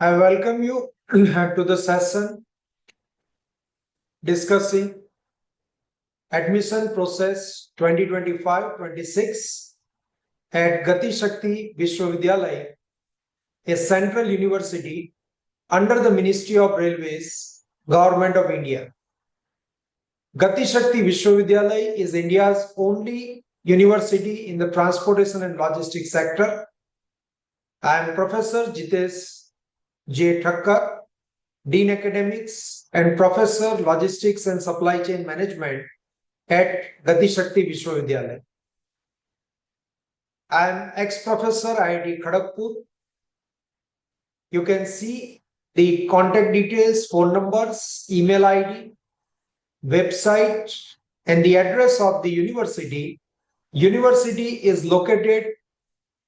I welcome you to the session discussing admission process 2025-26 at Gati Shakti Vishwavidyalaya, a central university under the Ministry of Railways, Government of India. Gati Shakti Vishwavidyalaya is India's only university in the transportation and logistics sector. I am Professor Jitesh J. Thakkar, Dean Academics and Professor Logistics and Supply Chain Management at Gati Shakti Vishwavidyalaya. I am ex-professor IIT Kharagpur. You can see the contact details, phone numbers, email ID, website, and the address of the university. University is located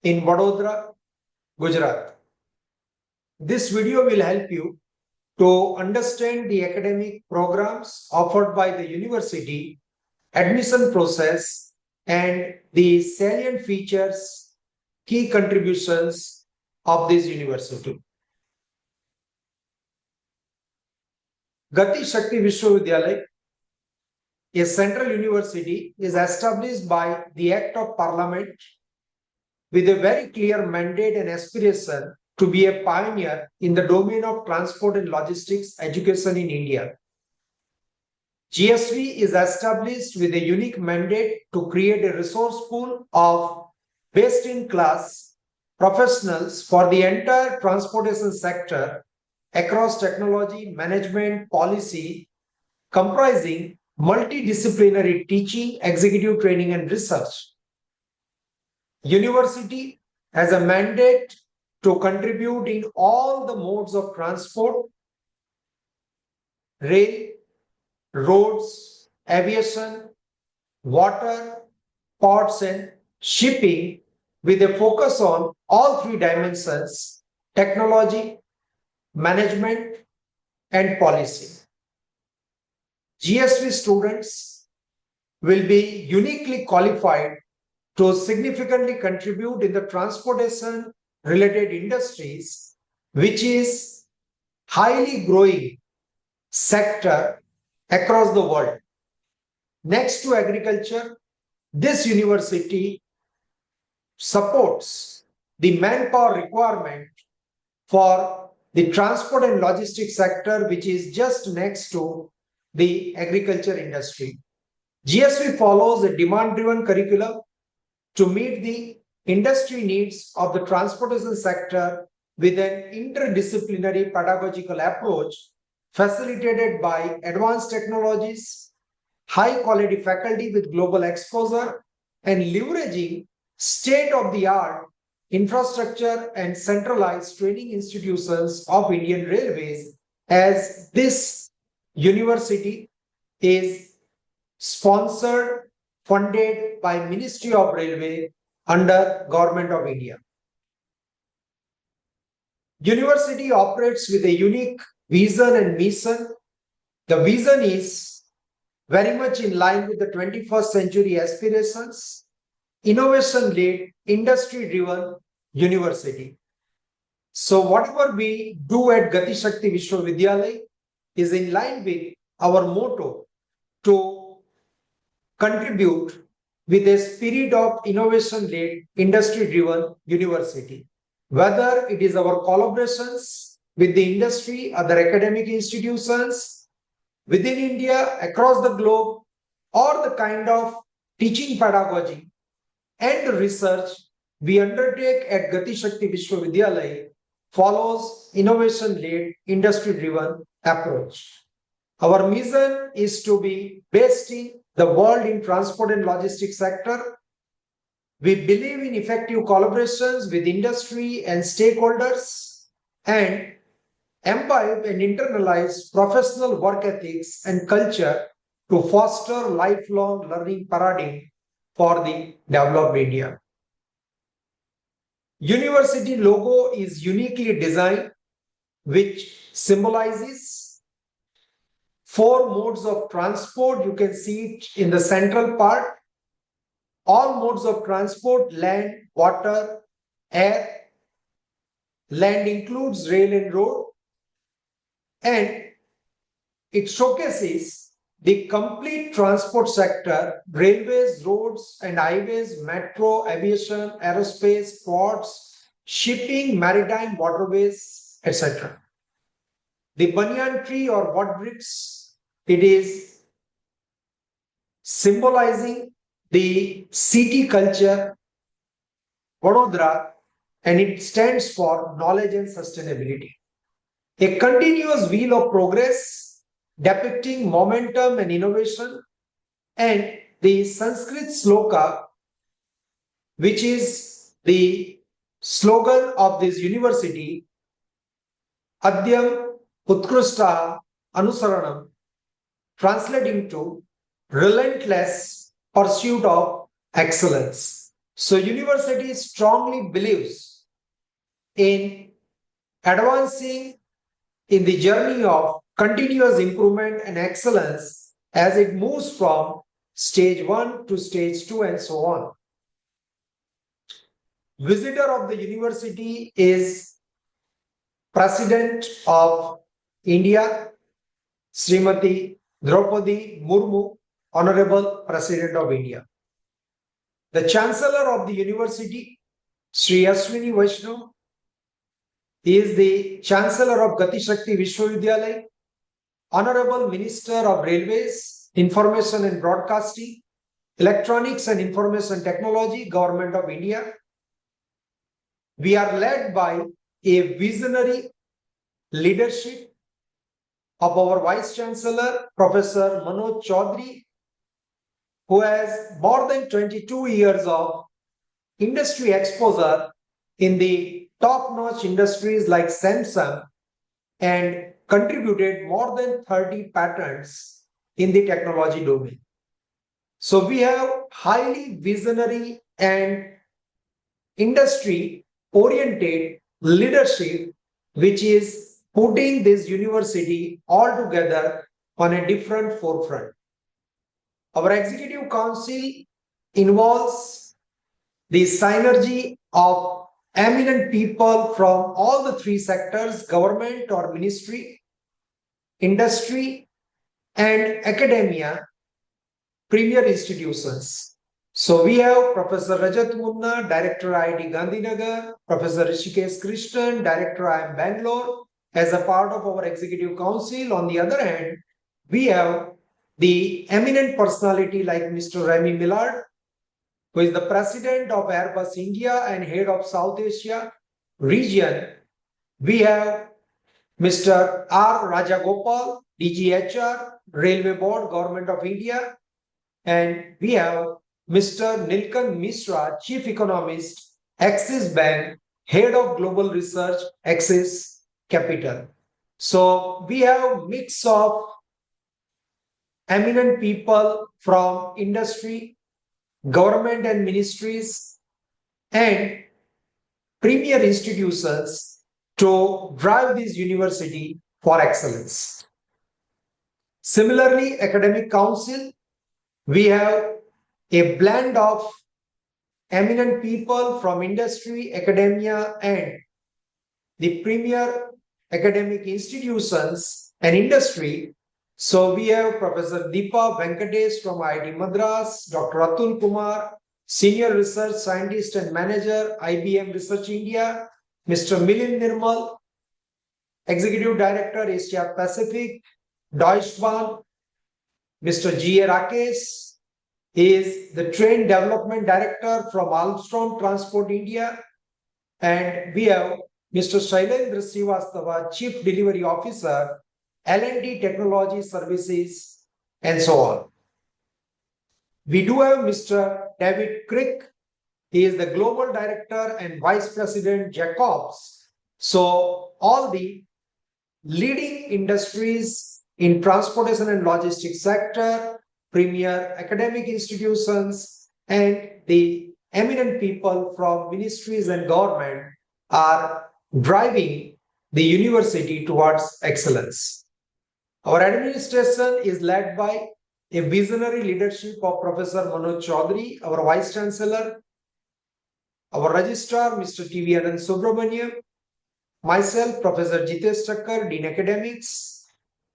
in Vadodara, Gujarat. This video will help you to understand the academic programs offered by the university, admission process, and the salient features, key contributions of this university. Gati Shakti Vishwavidyalaya, a central university, is established by the Act of Parliament with a very clear mandate and aspiration to be a pioneer in the domain of transport and logistics education in India. GSV is established with a unique mandate to create a resource pool of best-in-class professionals for the entire transportation sector across technology, management, policy, comprising multidisciplinary teaching, executive training, and research. University has a mandate to contribute in all the modes of transport, rail, roads, aviation, water, ports, and shipping with a focus on all three dimensions: technology, management, and policy. GSV students will be uniquely qualified to significantly contribute in the transportation related industries, which is highly growing sector across the world. Next to agriculture, this university supports the manpower requirement for the transport and logistics sector, which is just next to the agriculture industry. GSV follows a demand-driven curriculum to meet the industry needs of the transportation sector with an interdisciplinary pedagogical approach facilitated by advanced technologies, high quality faculty with global exposure, and leveraging state-of-the-art infrastructure and centralized training institutions of Indian Railways, as this university is sponsored, funded by Ministry of Railway under Government of India. University operates with a unique vision and mission. The vision is very much in line with the 21st century aspirations, innovation-led, industry-driven university. So whatever we do at Gati Shakti Vishwavidyalaya is in line with our motto to contribute with a spirit of innovation-led, industry-driven university. Whether it is our collaborations with the industry, other academic institutions within India, across the globe, or the kind of teaching pedagogy and research we undertake at Gati Shakti Vishwavidyalaya follows innovation-led, industry-driven approach. Our mission is to be best in the world in transport and logistics sector. We believe in effective collaborations with industry and stakeholders and imbibe and internalize professional work ethics and culture to foster lifelong learning paradigm for the developed India. University logo is uniquely designed, which symbolizes four modes of transport. You can see it in the central part. All modes of transport: land, water, air, Land includes rail and road, and it showcases the complete transport sector: railways, roads and highways, metro, aviation, aerospace, ports, shipping, maritime, waterways, etc. The banyan tree or what bricks, it is symbolizing the city culture, Vadodara, and it stands for knowledge and sustainability. A continuous wheel of progress depicting momentum and innovation, and the Sanskrit sloka, which is the slogan of this university, Adyam Utkrishta Anusaranam, translating to relentless pursuit of excellence. So university strongly believes in advancing in the journey of continuous improvement and excellence as it moves from stage 1 to stage 2 and so on. Visitor of the university is President of India, Srimati Draupadi Murmu, Honorable President of India. The Chancellor of the university, Sri Ashwini Vaishnav, is the Chancellor of Gati Shakti Vishwavidyalaya, Honorable Minister of Railways, Information and Broadcasting, Electronics and Information Technology, Government of India. We are led by a visionary leadership of our Vice Chancellor, Professor Manoj Chaudhary, who has more than 22 years of industry exposure in the top-notch industries like Samsung and contributed more than 30 patents in the technology domain. So we have highly visionary and industry-oriented leadership, which is putting this university all together on a different forefront. Our executive council involves the synergy of eminent people from all the three sectors: government or ministry, industry, and academia, premier institutions. So we have Professor Rajat Munna, Director IIT Gandhinagar, Professor Rishikesh Krishnan, Director IIM Bangalore, as a part of our executive council. On the other hand, we have the eminent personality like Mr. Remy Millard, who is the President of Airbus India and Head of South Asia region. We have Mr. R. Rajagopal, DGHR, Railway Board, Government of India. And we have Mr. Nilkan Mishra, Chief Economist, Axis Bank, Head of Global Research, Axis Capital. So we have mix of eminent people from industry, government and ministries, and premier institutions to drive this university for excellence. Similarly, academic council, we have a blend of eminent people from industry, academia, and the premier academic institutions and industry. So we have Professor Deepa Venkatesh from IIT Madras, Dr. Atul Kumar, Senior Research Scientist and Manager, IBM Research India, Mr. Milind Nirmal, Executive Director, Asia Pacific, Deutsche Bahn, Mr. G. A. Rakesh is the Train Development Director from Alstom Transport India, and we have Mr. Shailendra Srivastava, Chief Delivery Officer, L&D Technology Services, and so on. We do have Mr. David Crick. He is the Global Director and Vice President, Jacobs. So all the leading industries in transportation and logistics sector, premier academic institutions, and the eminent people from ministries and government are driving the university towards excellence. Our administration is led by a visionary leadership of Professor Manoj Chaudhary, our Vice Chancellor, our Registrar, Mr. T.V. Anand Subramaniam, myself, Professor Jitesh Chakkar, Dean Academics,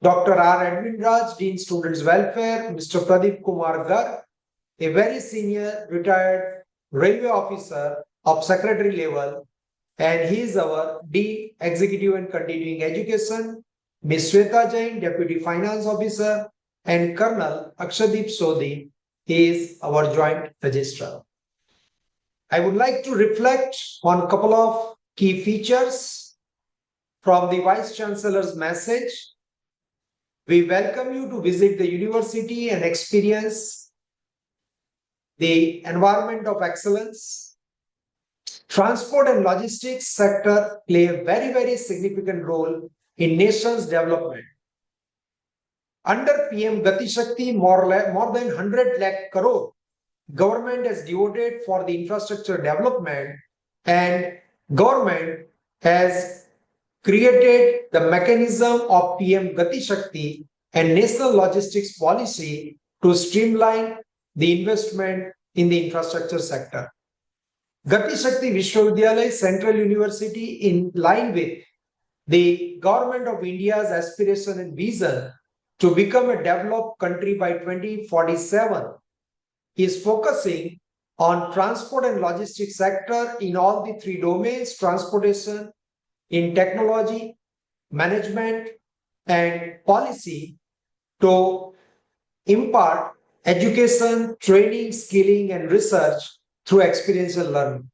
Dr. R. Edwin Raj, Dean Students Welfare, Mr. Pradeep Kumar Garg, a very senior retired railway officer of secretary level, and he is our Dean Executive and Continuing Education, Ms. Sweta Jain, Deputy Finance Officer, and Colonel Akshadip Sodhi, he is our Joint Registrar. I would like to reflect on a couple of key features from the Vice Chancellor's message. We welcome you to visit the university and experience the environment of excellence. Transport and logistics sector play a very significant role in nation's development. Under PM Gati Shakti, more than 100 lakh crore government has devoted for the infrastructure development, and government has created the mechanism of PM Gati Shakti and National Logistics Policy to streamline the investment in the infrastructure sector. Gati Shakti Vishwavidyalaya Central University, in line with the Government of India's aspiration and vision to become a developed country by 2047, is focusing on transport and logistics sector in all the three domains: transportation, in technology, management, and policy, to impart education, training, skilling, and research through experiential learning.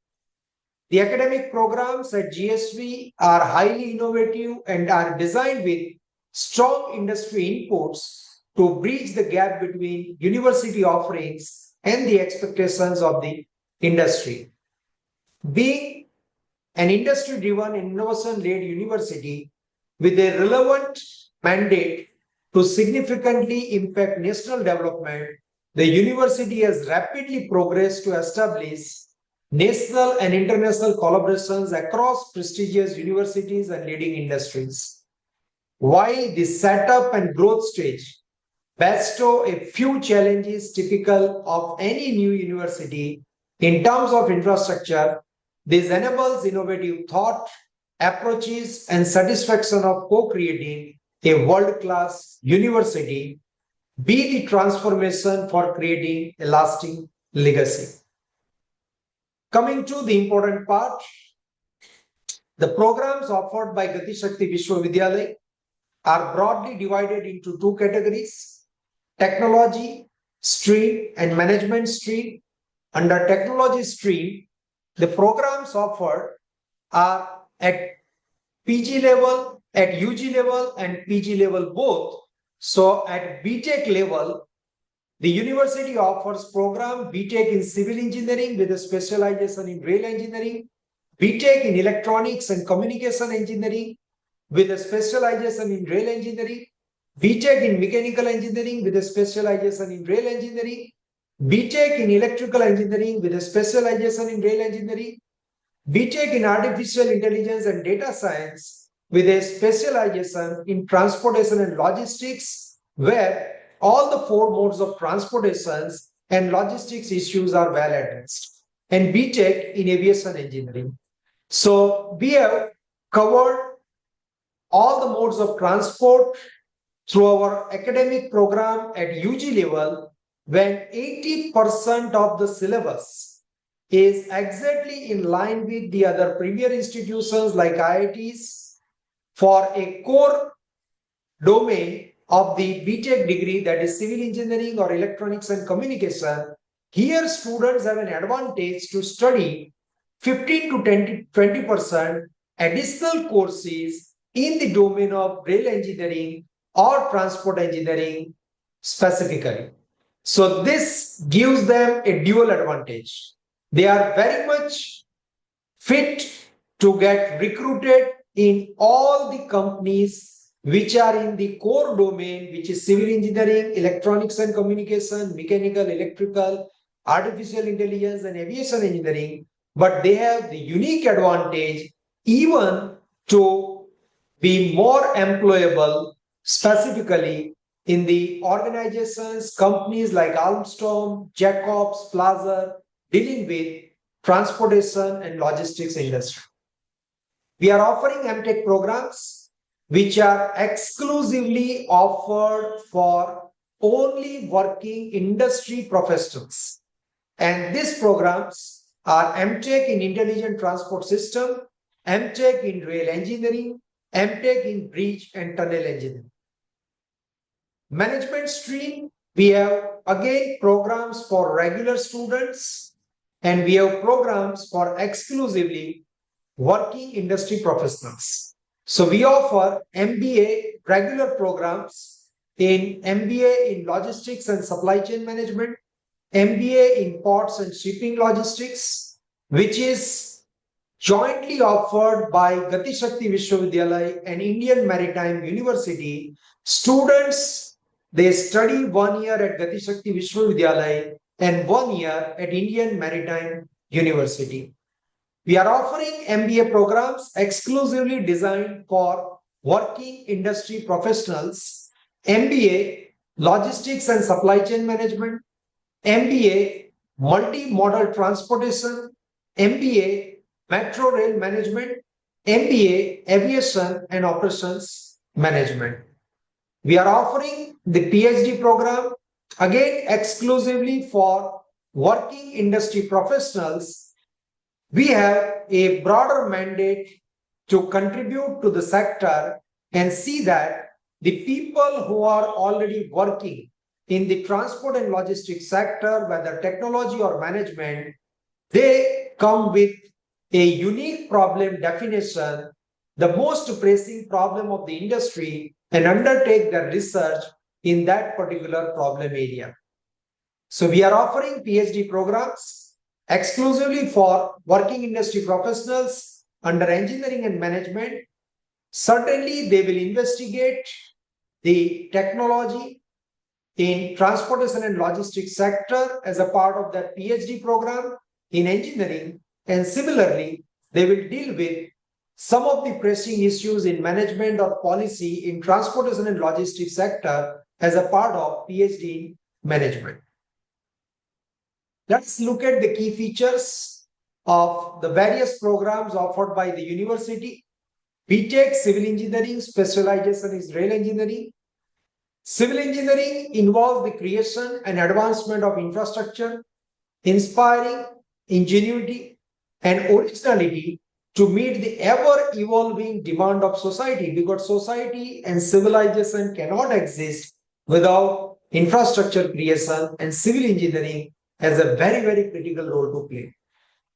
The academic programs at GSV are highly innovative and are designed with strong industry inputs to bridge the gap between university offerings and the expectations of the industry. Being an industry-driven, innovation-led university with a relevant mandate to significantly impact national development, the university has rapidly progressed to establish national and international collaborations across prestigious universities and leading industries. While the setup and growth stage bestow a few challenges typical of any new university in terms of infrastructure, this enables innovative thought, approaches, and satisfaction of co-creating a world-class university, be the transformation for creating a lasting legacy. Coming to the important part, the programs offered by Gati Shakti Vishwavidyalaya are broadly divided into two categories: technology stream and management stream. Under technology stream, the programs offered are at PG level, at UG level, and PG level both. So at B.Tech level, the university offers program B.Tech in civil engineering with a specialization in rail engineering, B.Tech in electronics and communication engineering with a specialization in rail engineering, B.Tech in mechanical engineering with a specialization in rail engineering, B.Tech in electrical engineering with a specialization in rail engineering, B.Tech in artificial intelligence and data science with a specialization in transportation and logistics, where all the four modes of transportations and logistics issues are well addressed, and B.Tech in aviation engineering. So we have covered all the modes of transport through our academic program at UG level, when 80% of the syllabus is exactly in line with the other premier institutions like IITs for a core domain of the B.Tech degree, that is civil engineering or electronics and communication. Here students have an advantage to study 15 to 20% additional courses in the domain of rail engineering or transport engineering specifically. So this gives them a dual advantage. They are very much fit to get recruited in all the companies which are in the core domain, which is civil engineering, electronics and communication, mechanical, electrical, artificial intelligence, and aviation engineering. But they have the unique advantage even to be more employable, specifically in the organizations, companies like Alstom, Jacobs, Plaza, dealing with transportation and logistics industry. We are offering M.Tech programs which are exclusively offered for only working industry professionals. And these programs are M.Tech in Intelligent Transport System, M.Tech in Rail Engineering, M.Tech in Bridge and Tunnel Engineering. Management stream, we have again programs for regular students and we have programs for exclusively working industry professionals. So we offer MBA regular programs in MBA in Logistics and Supply Chain Management, MBA in Ports and Shipping Logistics, which is jointly offered by Gati Shakti Vishwavidyalaya and Indian Maritime University. Students, they study 1 year at Gati Shakti Vishwavidyalaya and 1 year at Indian Maritime University. We are offering MBA programs exclusively designed for working industry professionals, MBA Logistics and Supply Chain Management, MBA Multimodal Transportation, MBA Metro Rail Management, MBA Aviation and Operations Management. We are offering the PhD program again exclusively for working industry professionals. We have a broader mandate to contribute to the sector and see that the people who are already working in the transport and logistics sector, whether technology or management, they come with a unique problem definition, the most pressing problem of the industry, and undertake their research in that particular problem area. So we are offering PhD programs exclusively for working industry professionals under engineering and management. Certainly, they will investigate the technology in transportation and logistics sector as a part of their PhD program in engineering, and similarly, they will deal with some of the pressing issues in management or policy in transportation and logistics sector as a part of PhD in management. Let's look at the key features of the various programs offered by the university. B.Tech Civil Engineering specialization is rail engineering. Civil engineering involves the creation and advancement of infrastructure, inspiring ingenuity and originality to meet the ever-evolving demand of society, because society and civilization cannot exist without infrastructure creation, and civil engineering has a very, very critical role to play.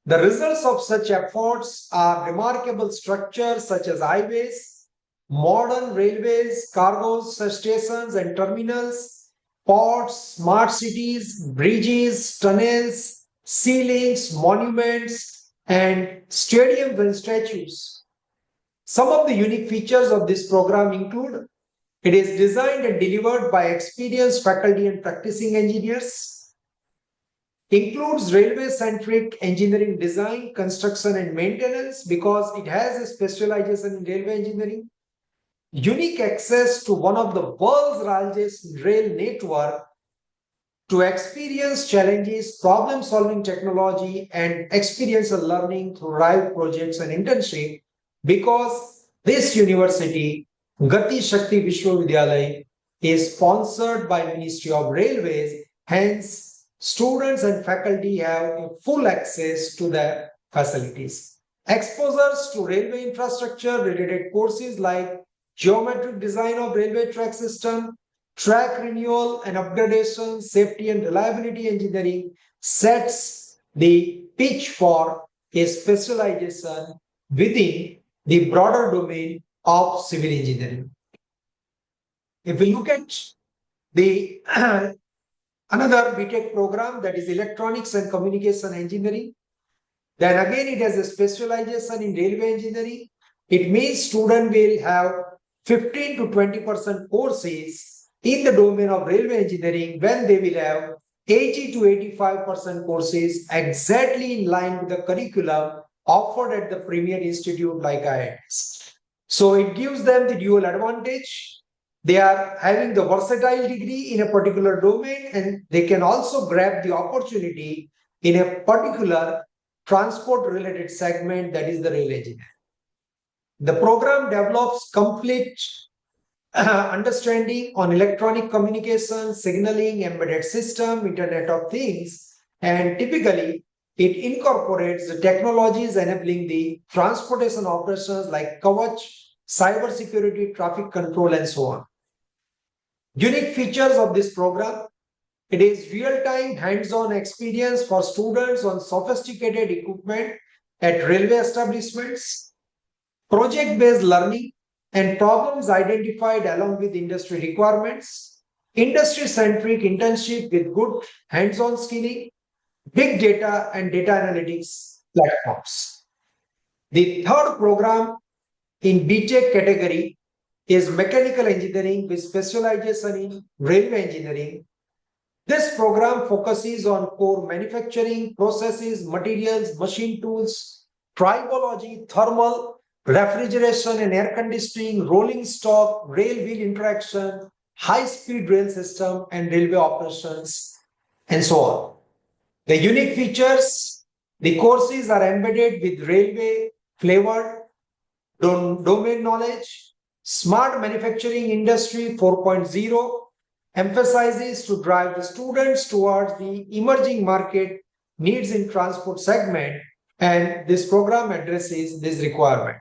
The results of such efforts are remarkable structures such as highways, modern railways, cargo stations and terminals, ports, smart cities, bridges, tunnels, ceilings, monuments, and stadiums and statues. Some of the unique features of this program include: it is designed and delivered by experienced faculty and practicing engineers, includes railway-centric engineering design, construction and maintenance because it has a specialization in railway engineering, unique access to one of the world's largest rail network to experience challenges, problem-solving technology, and experiential learning through RIVE projects and internship, because this university, Gati Shakti Vishwavidyalaya, is sponsored by Ministry of Railways. Hence, students and faculty have full access to their facilities. Exposures to railway infrastructure related courses like geometric design of railway track system, track renewal and upgradation, safety and reliability engineering sets the pitch for a specialization within the broader domain of civil engineering. If we look at the another B.Tech program, that is electronics and communication engineering, then again it has a specialization in railway engineering. It means student will have 15 to 20% courses in the domain of railway engineering, when they will have 80 to 85% courses exactly in line with the curriculum offered at the premier institute like IITs. So it gives them the dual advantage. They are having the versatile degree in a particular domain, and they can also grab the opportunity in a particular transport related segment, that is the rail engineering. The program develops complete understanding on electronic communication, signaling, embedded system, Internet of Things, and typically it incorporates the technologies enabling the transportation operations like Kavach, cybersecurity, traffic control, and so on. Unique features of this program: it is real-time hands-on experience for students on sophisticated equipment at railway establishments, project-based learning, and problems identified along with industry requirements, industry-centric internship with good hands-on skilling, big data and data analytics platforms. The third program in B.Tech category is mechanical engineering with specialization in railway engineering. This program focuses on core manufacturing, processes, materials, machine tools, tribology, thermal, refrigeration and air conditioning, rolling stock, rail wheel interaction, high-speed rail system, and railway operations, and so on. The unique features: the courses are embedded with railway flavored domain knowledge, smart manufacturing industry 4.0 emphasizes to drive the students towards the emerging market needs in transport segment, and this program addresses this requirement.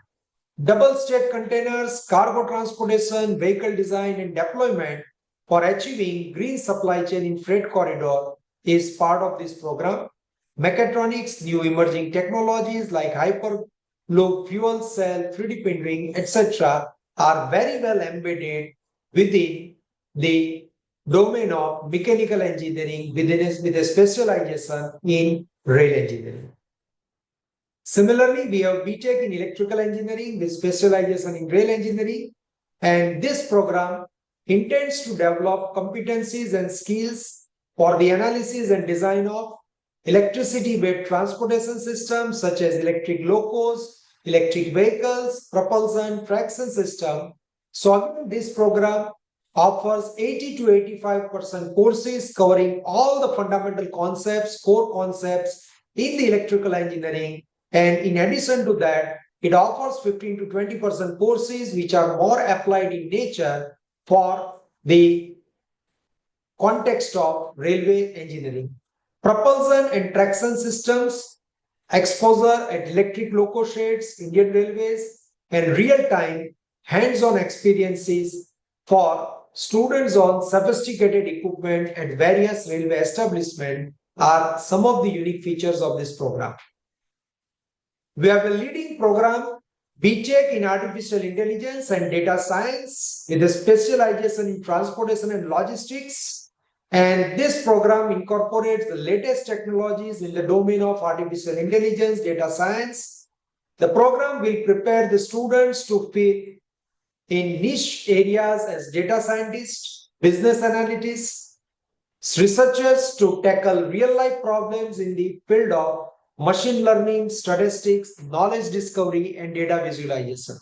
Double stack containers, cargo transportation, vehicle design and deployment for achieving green supply chain in freight corridor is part of this program. Mechatronics, new emerging technologies like hyperloop fuel cell, 3D printing, etc. are very well embedded within the domain of mechanical engineering with a specialization in rail engineering. Similarly, we have B.Tech in electrical engineering with specialization in rail engineering, and this program intends to develop competencies and skills for the analysis and design of electricity-based transportation systems such as electric locos, electric vehicles, propulsion, traction system. So again, this program offers 80 to 85% courses covering all the fundamental concepts, core concepts in the electrical engineering. And in addition to that, it offers 15 to 20% courses which are more applied in nature for the context of railway engineering. Propulsion and traction systems, exposure at electric loco sheds, Indian Railways, and real-time hands-on experiences for students on sophisticated equipment at various railway establishments are some of the unique features of this program. We have a leading program, B.Tech in artificial intelligence and data science with a specialization in transportation and logistics. And this program incorporates the latest technologies in the domain of artificial intelligence, data science. The program will prepare the students to fill in niche areas as data scientists, business analysts, researchers to tackle real-life problems in the field of machine learning, statistics, knowledge discovery, and data visualization.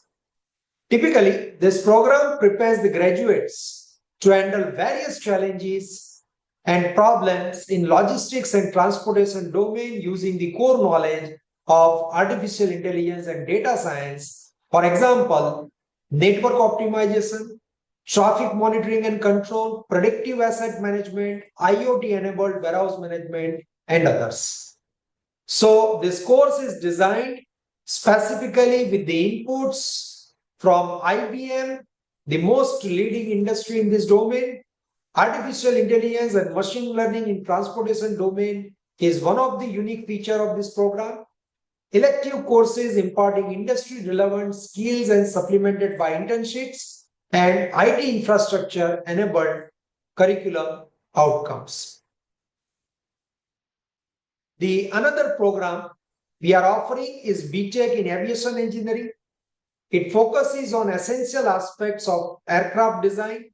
Typically, this program prepares the graduates to handle various challenges and problems in logistics and transportation domain using the core knowledge of artificial intelligence and data science. For example, network optimization, traffic monitoring and control, predictive asset management, IoT-enabled warehouse management, and others. So this course is designed specifically with the inputs from IBM, the most leading industry in this domain. Artificial intelligence and machine learning in transportation domain is one of the unique features of this program. Elective courses imparting industry relevant skills and supplemented by internships, and IT infrastructure enabled curriculum outcomes. The another program we are offering is B.Tech in aviation engineering. It focuses on essential aspects of aircraft design,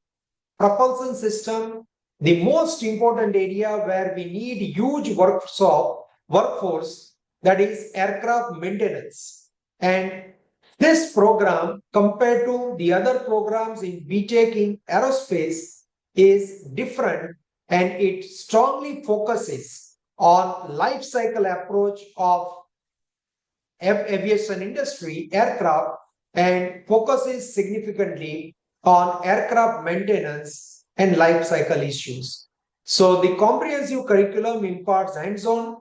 propulsion system, the most important area where we need huge workforce, that is aircraft maintenance. And this program, compared to the other programs in B.Tech in aerospace, is different, and it strongly focuses on life cycle approach of aviation industry, aircraft, and focuses significantly on aircraft maintenance and life cycle issues. So the comprehensive curriculum imparts hands-on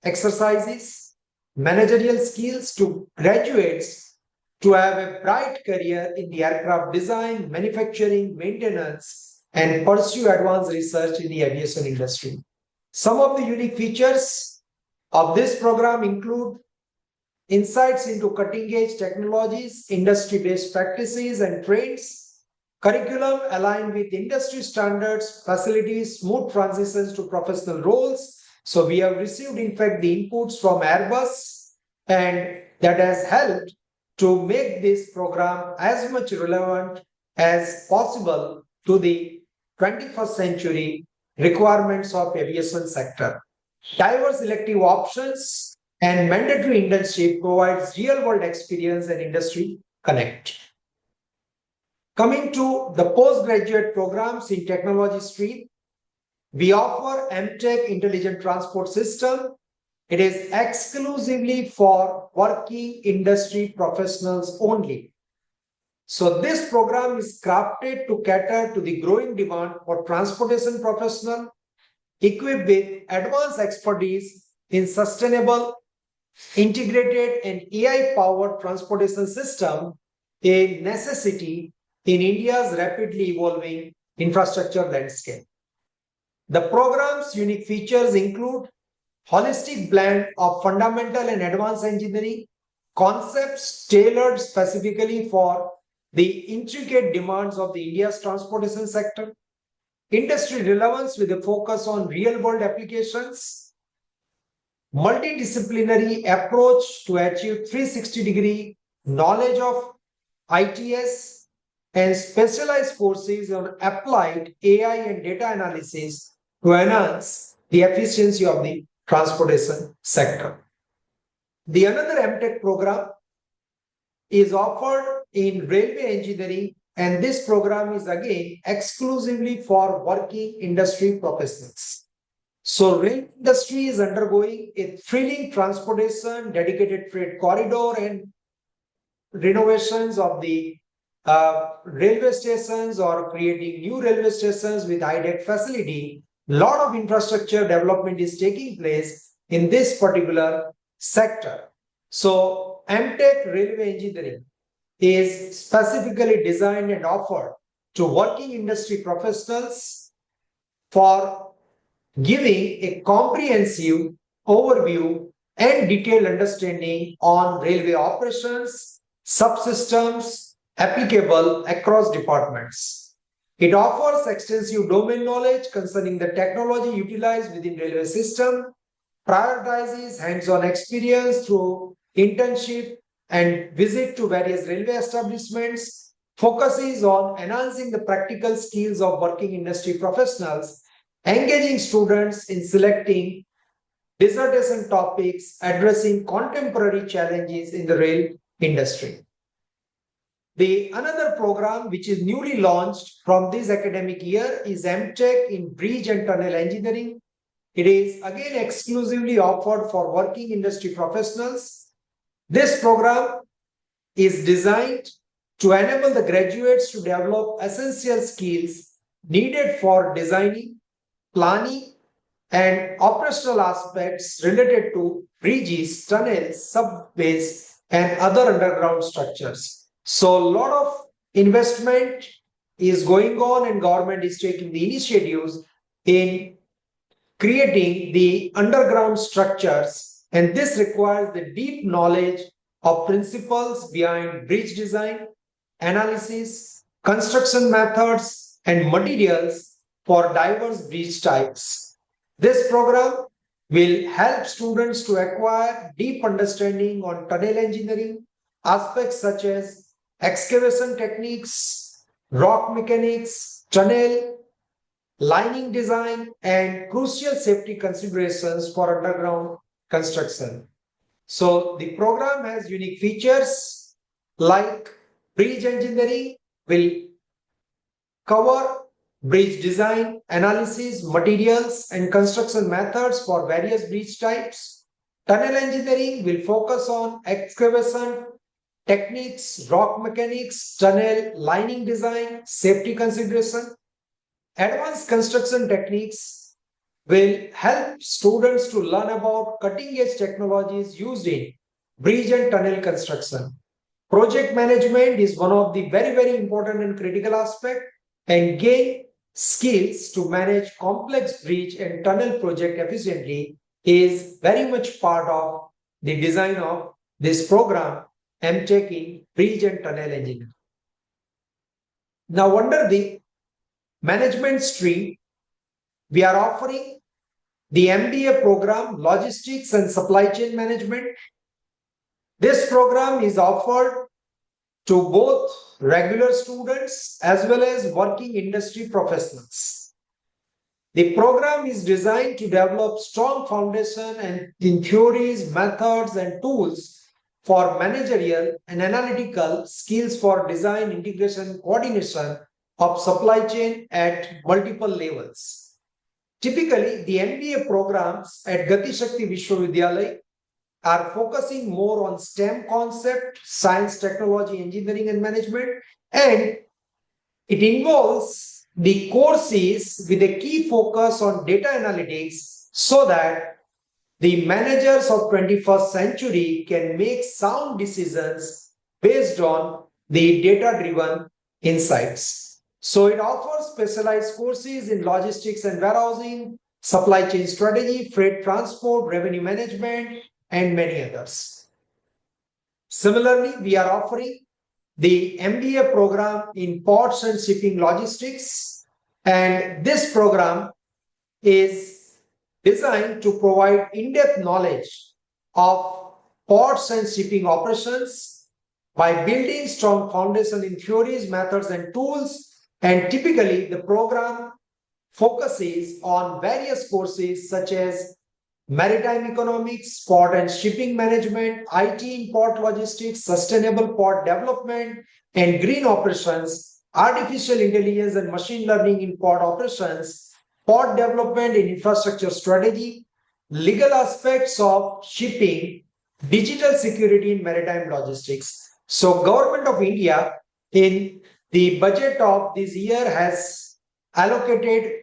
exercises, managerial skills to graduates to have a bright career in the aircraft design, manufacturing, maintenance, and pursue advanced research in the aviation industry. Some of the unique features of this program include insights into cutting edge technologies, industry based practices, and trends, curriculum aligned with industry standards, facilities, smooth transitions to professional roles. So, we have received, in fact, the inputs from Airbus, and that has helped to make this program as much relevant as possible to the 21st century requirements of aviation sector. Diverse elective options and mandatory internship provides real world experience and industry connect. Coming to the postgraduate programs in technology stream, we offer M.Tech Intelligent Transport System. It is exclusively for working industry professionals only. So this program is crafted to cater to the growing demand for transportation professional equipped with advanced expertise in sustainable, integrated and AI-powered transportation system, a necessity in India's rapidly evolving infrastructure landscape. The program's unique features include holistic blend of fundamental and advanced engineering, concepts tailored specifically for the intricate demands of the India's transportation sector, industry relevance with a focus on real-world applications, multidisciplinary approach to achieve 360-degree knowledge of ITS, and specialized courses on applied AI and data analysis to enhance the efficiency of the transportation sector. The another M.Tech program is offered in railway engineering, and this program is again exclusively for working industry professionals. So, rail industry is undergoing a thrilling transportation, dedicated freight corridor, and renovations of the railway stations or creating new railway stations with high-tech facility. Lot of infrastructure development is taking place in this particular sector. So, M.Tech Railway Engineering is specifically designed and offered to working industry professionals for giving a comprehensive overview and detailed understanding on railway operations, subsystems applicable across departments. It offers extensive domain knowledge concerning the technology utilized within railway system, prioritizes hands-on experience through internship and visit to various railway establishments, focuses on enhancing the practical skills of working industry professionals, engaging students in selecting dissertation topics addressing contemporary challenges in the rail industry. The another program which is newly launched from this academic year is M.Tech in Bridge and Tunnel Engineering. It is again exclusively offered for working industry professionals. This program is designed to enable the graduates to develop essential skills needed for designing, planning, and operational aspects related to bridges, tunnels, subways, and other underground structures. So, a lot of investment is going on, and government is taking the initiatives in creating the underground structures, and this requires the deep knowledge of principles behind bridge design, analysis, construction methods, and materials for diverse bridge types. This program will help students to acquire deep understanding on tunnel engineering, aspects such as excavation techniques, rock mechanics, tunnel, lining design, and crucial safety considerations for underground construction. So the program has unique features like bridge engineering will cover bridge design, analysis, materials, and construction methods for various bridge types. Tunnel engineering will focus on excavation, techniques, rock mechanics, tunnel lining design, safety consideration. Advanced construction techniques will help students to learn about cutting edge technologies used in bridge and tunnel construction. Project management is one of the very important and critical aspect, and gain skills to manage complex bridge and tunnel project efficiently is very much part of the design of this program, M.Tech in bridge and tunnel engineering. Now under the management stream, we are offering the MBA program, Logistics and Supply Chain Management. This program is offered to both regular students as well as working industry professionals. The program is designed to develop strong foundation and in theories, methods, and tools for managerial and analytical skills for design, integration, coordination of supply chain at multiple levels. Typically, the MBA programs at Gati Shakti Vishwavidyalaya are focusing more on STEM concept, science, technology, engineering, and management, and it involves the courses with a key focus on data analytics so that the managers of 21st century can make sound decisions based on the data-driven insights. So it offers specialized courses in logistics and warehousing, supply chain strategy, freight transport, revenue management, and many others. Similarly, we are offering the MBA program in ports and shipping logistics, and this program is designed to provide in-depth knowledge of ports and shipping operations by building strong foundation in theories, methods, and tools. And typically, the program focuses on various courses such as maritime economics, port and shipping management, IT in port logistics, sustainable port development and green operations, artificial intelligence and machine learning in port operations, port development and infrastructure strategy, legal aspects of shipping, digital security in maritime logistics. So Government of India in the budget of this year has allocated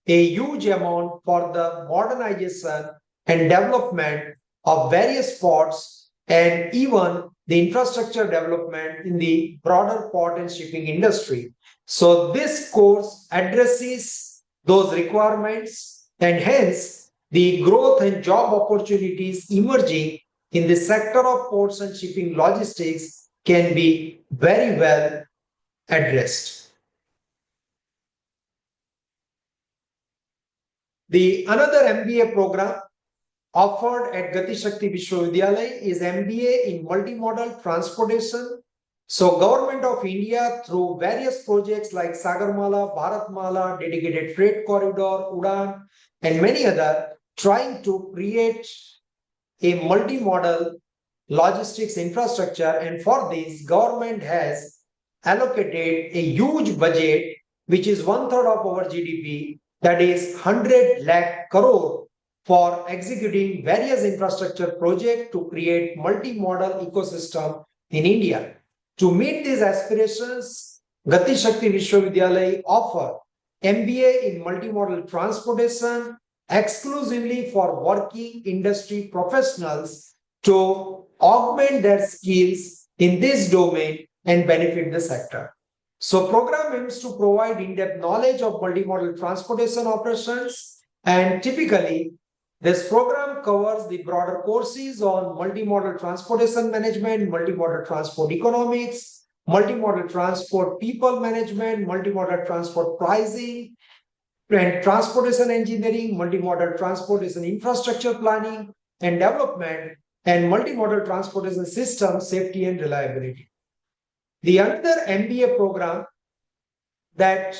a huge amount for the modernization and development of various ports and even the infrastructure development in the broader port and shipping industry. So this course addresses those requirements and hence the growth and job opportunities emerging in the sector of ports and shipping logistics can be very well addressed. The another MBA program offered at Gati Shakti Vishwavidyalaya is MBA in multimodal transportation. So Government of India through various projects like Sagarmala, Bharatmala, Dedicated Freight Corridor, Udan and many other trying to create a multimodal logistics infrastructure, and for this government has allocated a huge budget which is 1/3 of our GDP, that is 100 lakh crore for executing various infrastructure projects to create multimodal ecosystem in India. To meet these aspirations, Gati Shakti Vishwavidyalaya offer MBA in multimodal transportation exclusively for working industry professionals to augment their skills in this domain and benefit the sector. So program aims to provide in-depth knowledge of multimodal transportation operations, and typically this program covers the broader courses on multimodal transportation management, multimodal transport economics, multimodal transport people management, multimodal transport pricing, and transportation engineering, multimodal transportation infrastructure planning and development, and multimodal transportation system safety and reliability. The other MBA program that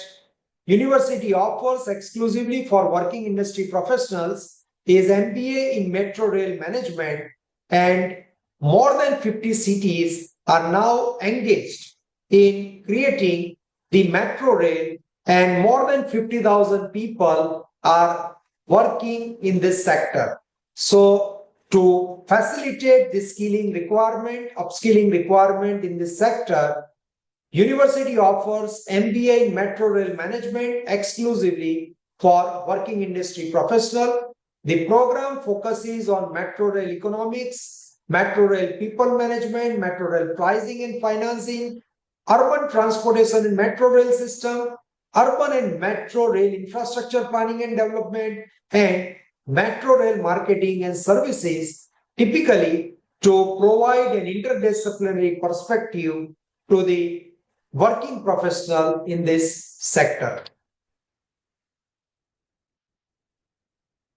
university offers exclusively for working industry professionals is MBA in Metro Rail Management, and more than 50 cities are now engaged in creating the metro rail, and more than 50,000 people are working in this sector. So To facilitate the skilling requirement, upskilling requirement in this sector, University offers MBA in Metro Rail Management exclusively for working industry professional. The program focuses on Metro Rail economics, Metro Rail people management, Metro Rail pricing and financing, urban transportation and Metro Rail system, urban and Metro Rail infrastructure planning and development, and Metro Rail marketing and services, typically to provide an interdisciplinary perspective to the working professional in this sector.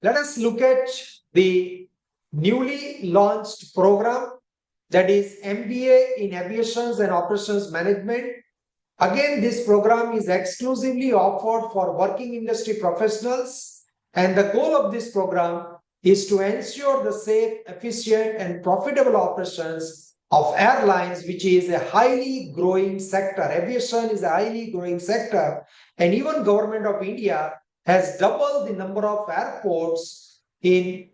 Let us look at the newly launched program, that is MBA in Aviation and Operations Management. Again, this program is exclusively offered for working industry professionals, and the goal of this program is to ensure the safe, efficient, and profitable operations of airlines, which is a highly growing sector. Aviation is a highly growing sector, and even Government of India has doubled the number of airports in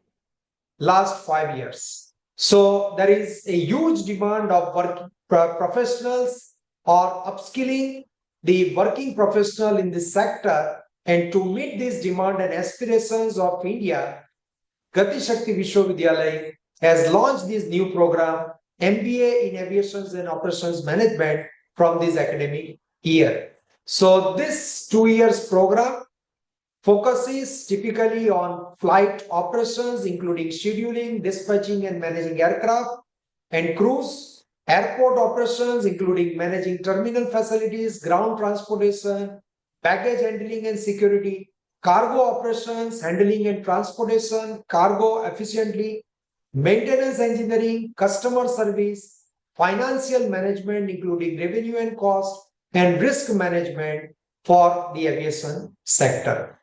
last 5 years. So there is a huge demand of working professionals or upskilling the working professional in this sector, and to meet this demand and aspirations of India, Gati Shakti Vishwavidyalaya has launched this new program, MBA in Aviation and Operations Management, from this academic year. So this 2 years program focuses typically on flight operations, including scheduling, dispatching and managing aircraft, and cruise, airport operations, including managing terminal facilities, ground transportation, baggage handling and security, cargo operations, handling and transportation, cargo efficiently, maintenance engineering, customer service, financial management, including revenue and cost, and risk management for the aviation sector.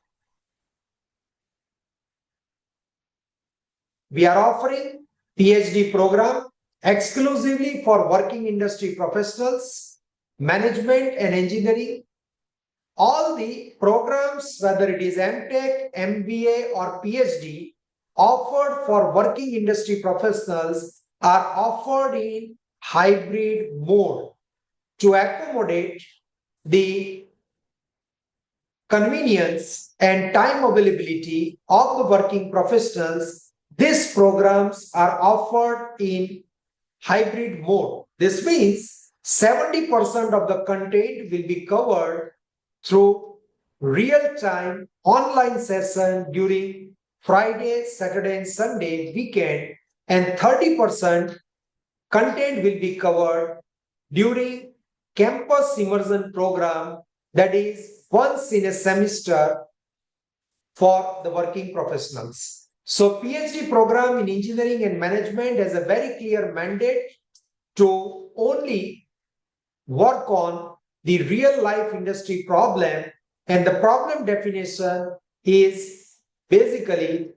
We are offering PhD program exclusively for working industry professionals, management and engineering. All the programs, whether it is M.Tech, MBA or PhD, offered for working industry professionals are offered in hybrid mode to accommodate the convenience and time availability of the working professionals. These programs are offered in hybrid mode. This means 70% of the content will be covered through real-time online session during Friday, Saturday and Sunday weekend, and 30% content will be covered during campus immersion program, that is once in a semester for the working professionals. So PhD program in engineering and management has a very clear mandate to only work on the real life industry problem, and the problem definition is basically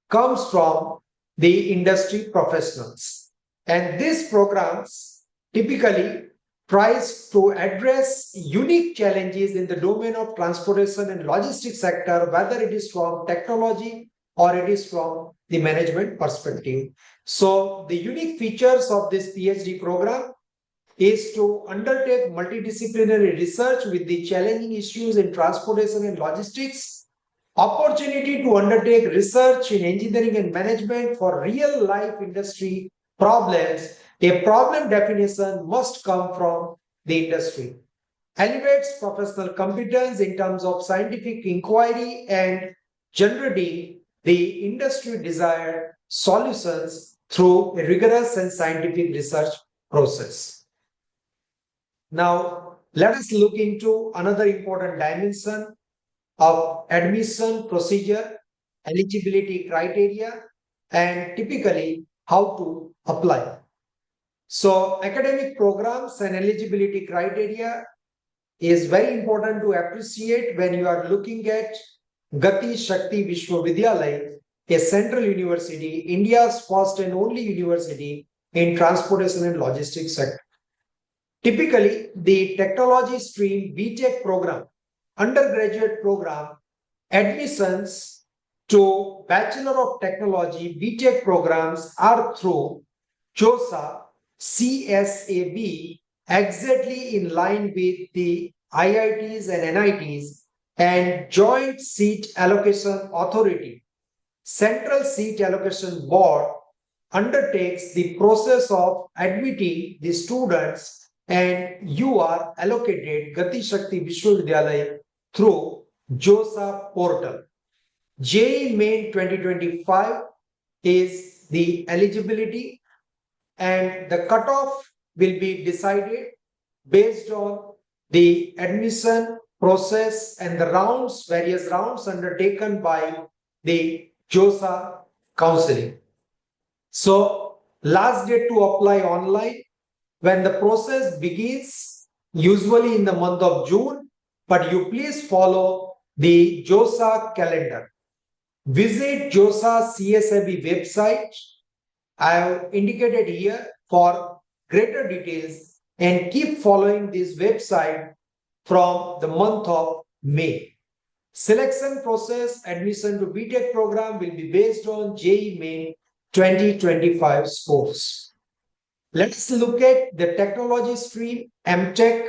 comes from the industry professionals. And these programs typically tries to address unique challenges in the domain of transportation and logistics sector, whether it is from technology or it is from the management perspective. So the unique features of this PhD program is to undertake multidisciplinary research with the challenging issues in transportation and logistics, opportunity to undertake research in engineering and management for real life industry problems. A problem definition must come from the industry. Elevates professional competence in terms of scientific inquiry and generating the industry desired solutions through a rigorous and scientific research process. Now, let us look into another important dimension of admission procedure, eligibility criteria, and typically how to apply. So, academic programs and eligibility criteria is very important to appreciate when you are looking at Gati Shakti Vishwavidyalaya, a central university, India's first and only university in transportation and logistics sector. Typically, the technology stream B.Tech program, undergraduate program, admissions to Bachelor of Technology B.Tech programs are through JOSA CSAB, exactly in line with the IITs and NITs and Joint Seat Allocation Authority. Central Seat Allocation Board undertakes the process of admitting the students, and you are allocated Gati Shakti Vishwavidyalaya through JOSA portal. JEE Main 2025 is the eligibility, and the cutoff will be decided based on the admission process and the various rounds undertaken by the JOSA counseling. So, last date to apply online when the process begins, usually in the month of June, but you please follow the JOSA calendar. Visit JOSA CSAB website. I have indicated here for greater details, and keep following this website from the month of May. Selection process admission to B.Tech program will be based on JEE Main 2025 scores. Let's look at the technology stream M.Tech,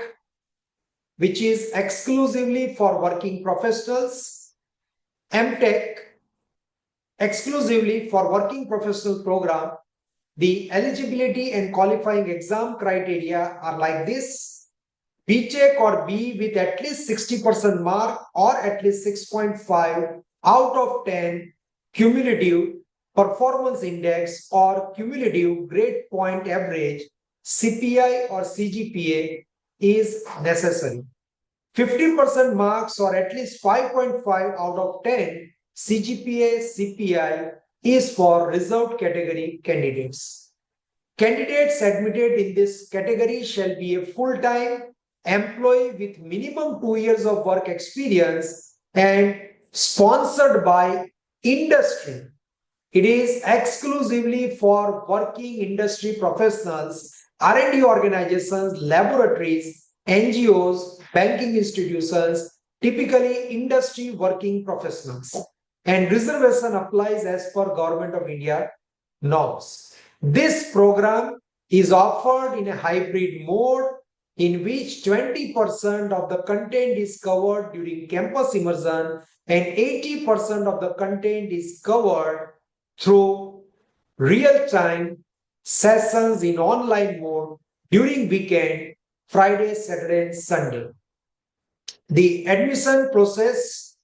which is exclusively for working professionals. M.Tech, exclusively for working professional program, the eligibility and qualifying exam criteria are like this. B.Tech or B with at least 60% mark or at least 6.5 out of 10 cumulative performance index or cumulative grade point average CPI or CGPA is necessary. 50% marks or at least 5.5 out of 10 CGPA CPI is for reserved category candidates. Candidates admitted in this category shall be a full-time employee with minimum 2 years of work experience and sponsored by industry. It is exclusively for working industry professionals, R&D organizations, laboratories, NGOs, banking institutions, typically industry working professionals. And reservation applies as per Government of India norms. This program is offered in a hybrid mode in which 20% of the content is covered during campus immersion and 80% of the content is covered through real-time sessions in online mode during weekend, Friday, Saturday, and Sunday. The admission process,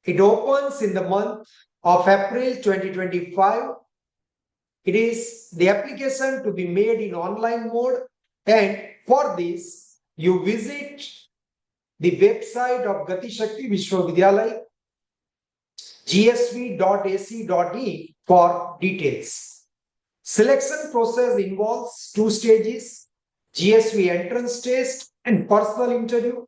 it opens in the month of April 2025. It is the application to be made in online mode, and for this, you visit the website of Gati Shakti Vishwavidyalaya, gsv.ac.in for details. Selection process involves 2 stages, GSV entrance test and personal interview.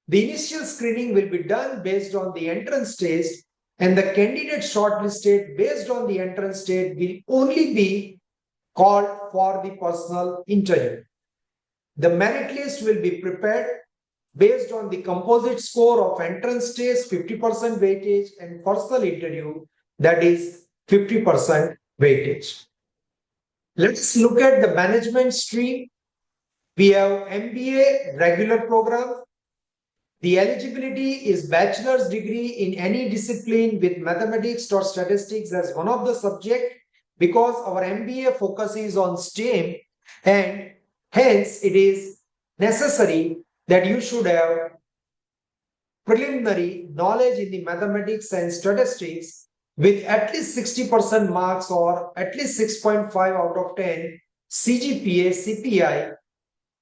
The initial screening will be done based on the entrance test, and the candidate shortlisted based on the entrance test will only be called for the personal interview. The merit list will be prepared based on the composite score of entrance test 50% weightage and personal interview, that is 50% weightage. Let's look at the management stream. We have MBA regular program. The eligibility is bachelor's degree in any discipline with mathematics or statistics as one of the subject, because our MBA focuses on STEM, and hence it is necessary that you should have preliminary knowledge in the mathematics and statistics with at least 60% marks or at least 6.5 out of 10 CGPA CPI,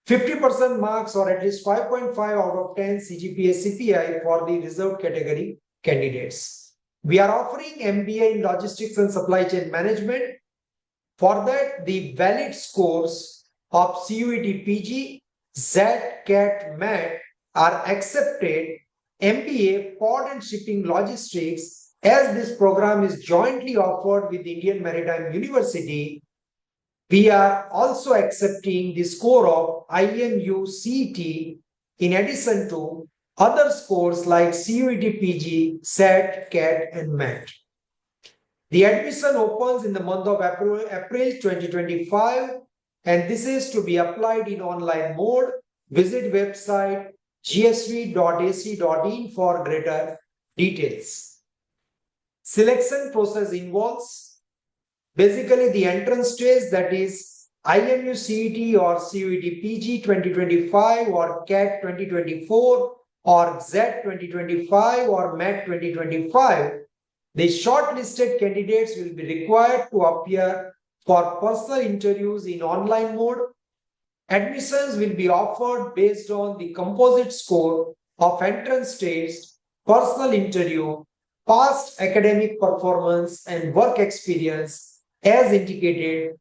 50% marks or at least 5.5 out of 10 CGPA CPI for the reserved category candidates. We are offering MBA in logistics and supply chain management. For that, the valid scores of CUET PG, ZAT, CAT, MAT are accepted. MBA Port and Shipping Logistics, as this program is jointly offered with Indian Maritime University, we are also accepting the score of IMU CET in addition to other scores like CUET PG, SET, CAT, and MAT. The admission opens in the month of April 2025, and this is to be applied in online mode. Visit website gsv.ac.in for greater details. Selection process involves basically the entrance test, that is IMU CET or CUET PG 2025 or CAT 2024 or ZET 2025 or MAT 2025. The shortlisted candidates will be required to appear for personal interviews in online mode. Admissions will be offered based on the composite score of entrance test, personal interview, past academic performance, and work experience as indicated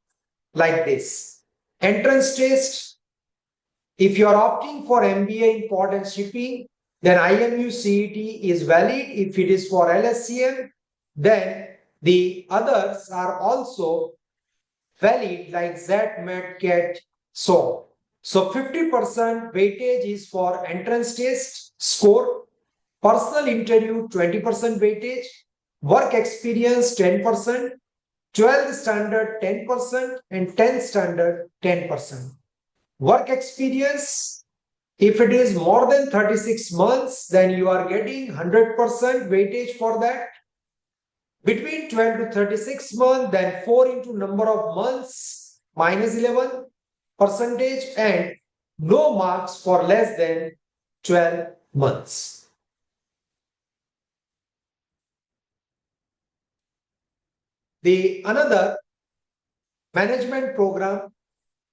like this. Entrance test, if you are opting for MBA Import and Shipping, then IMU CET is valid. If it is for LSCM, then the others are also valid like ZET, MET, CAT, so. So 50% weightage is for entrance test score, personal interview 20% weightage, work experience 10%, 12th standard 10%, and 10th standard 10%. Work experience, if it is more than 36 months, then you are getting 100% weightage for that. Between 12 to 36 months, then 4 into number of months minus 11 percentage, and no marks for less than 12 months. The another management program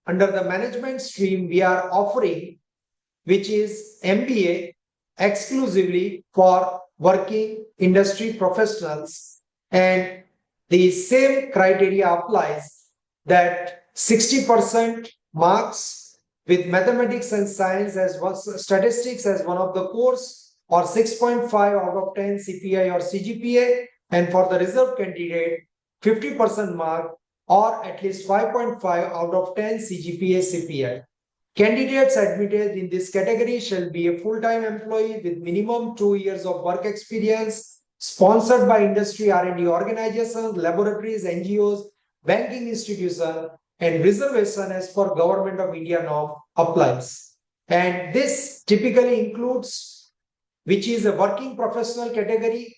under the management stream we are offering, which is MBA exclusively for working industry professionals, and the same criteria applies, that 60% marks with mathematics and science as one, statistics as one of the course, or 6.5 out of 10 CPI or CGPA, and for the reserve candidate 50% mark or at least 5.5 out of 10 CGPA CPI. Candidates admitted in this category shall be a full-time employee with minimum 2 years of work experience, sponsored by industry R&D organizations, laboratories, NGOs, banking institutions, and reservation as per Government of India norm applies. And this typically includes, which is a working professional category,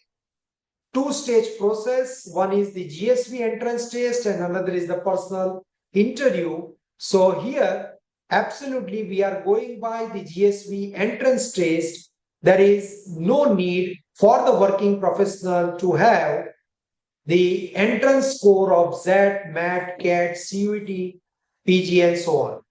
two-stage process. One is the GSV entrance test and another is the personal interview. So here, absolutely, we are going by the GSV entrance test. There is no need for the working professional to have the entrance score of ZET, MAT, CAT, CUET, PG, and so on.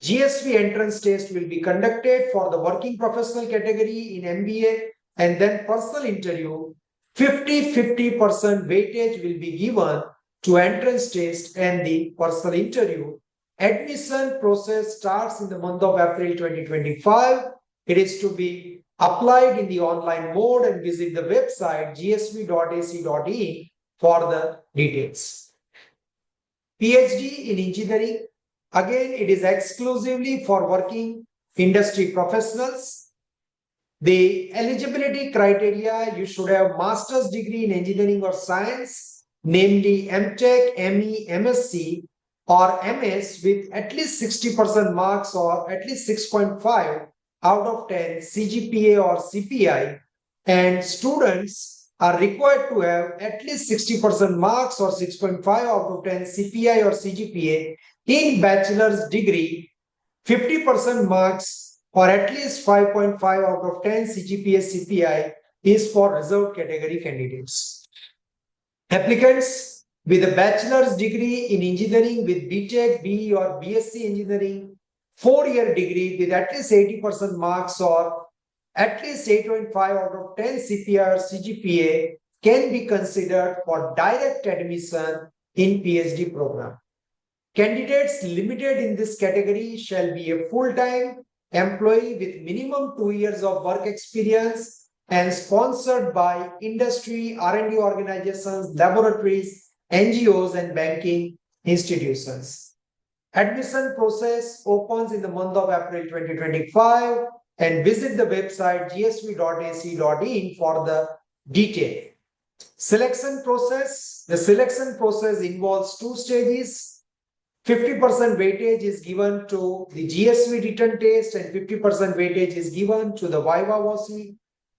GSV entrance test will be conducted for the working professional category in MBA, and then personal interview. 50% weightage will be given to entrance test and the personal interview. Admission process starts in the month of April 2025. It is to be applied in the online mode, and visit the website gsv.ac.in for the details. PhD in engineering, again it is exclusively for working industry professionals. The eligibility criteria, you should have master's degree in engineering or science, namely M.Tech, ME, MSc or MS with at least 60% marks or at least 6.5 out of 10 CGPA or CPI, and students are required to have at least 60% marks or 6.5 out of 10 CPI or CGPA in bachelor's degree, 50% marks or at least 5.5 out of 10 CGPA CPI is for reserved category candidates. Applicants with a bachelor's degree in engineering with B.Tech, BE or BSc engineering, 4-year degree with at least 80% marks or at least 8.5 out of 10 CPI or CGPA can be considered for direct admission in PhD program. Candidates limited in this category shall be a full-time employee with minimum 2 years of work experience and sponsored by industry, R&D organizations, laboratories, NGOs, and banking institutions. Admission process opens in the month of April 2025. and visit the website gsv.ac.in for the detail. Selection process. The selection process involves two stages. 50% weightage is given to the GSV written test and 50% weightage is given to the Viva VOC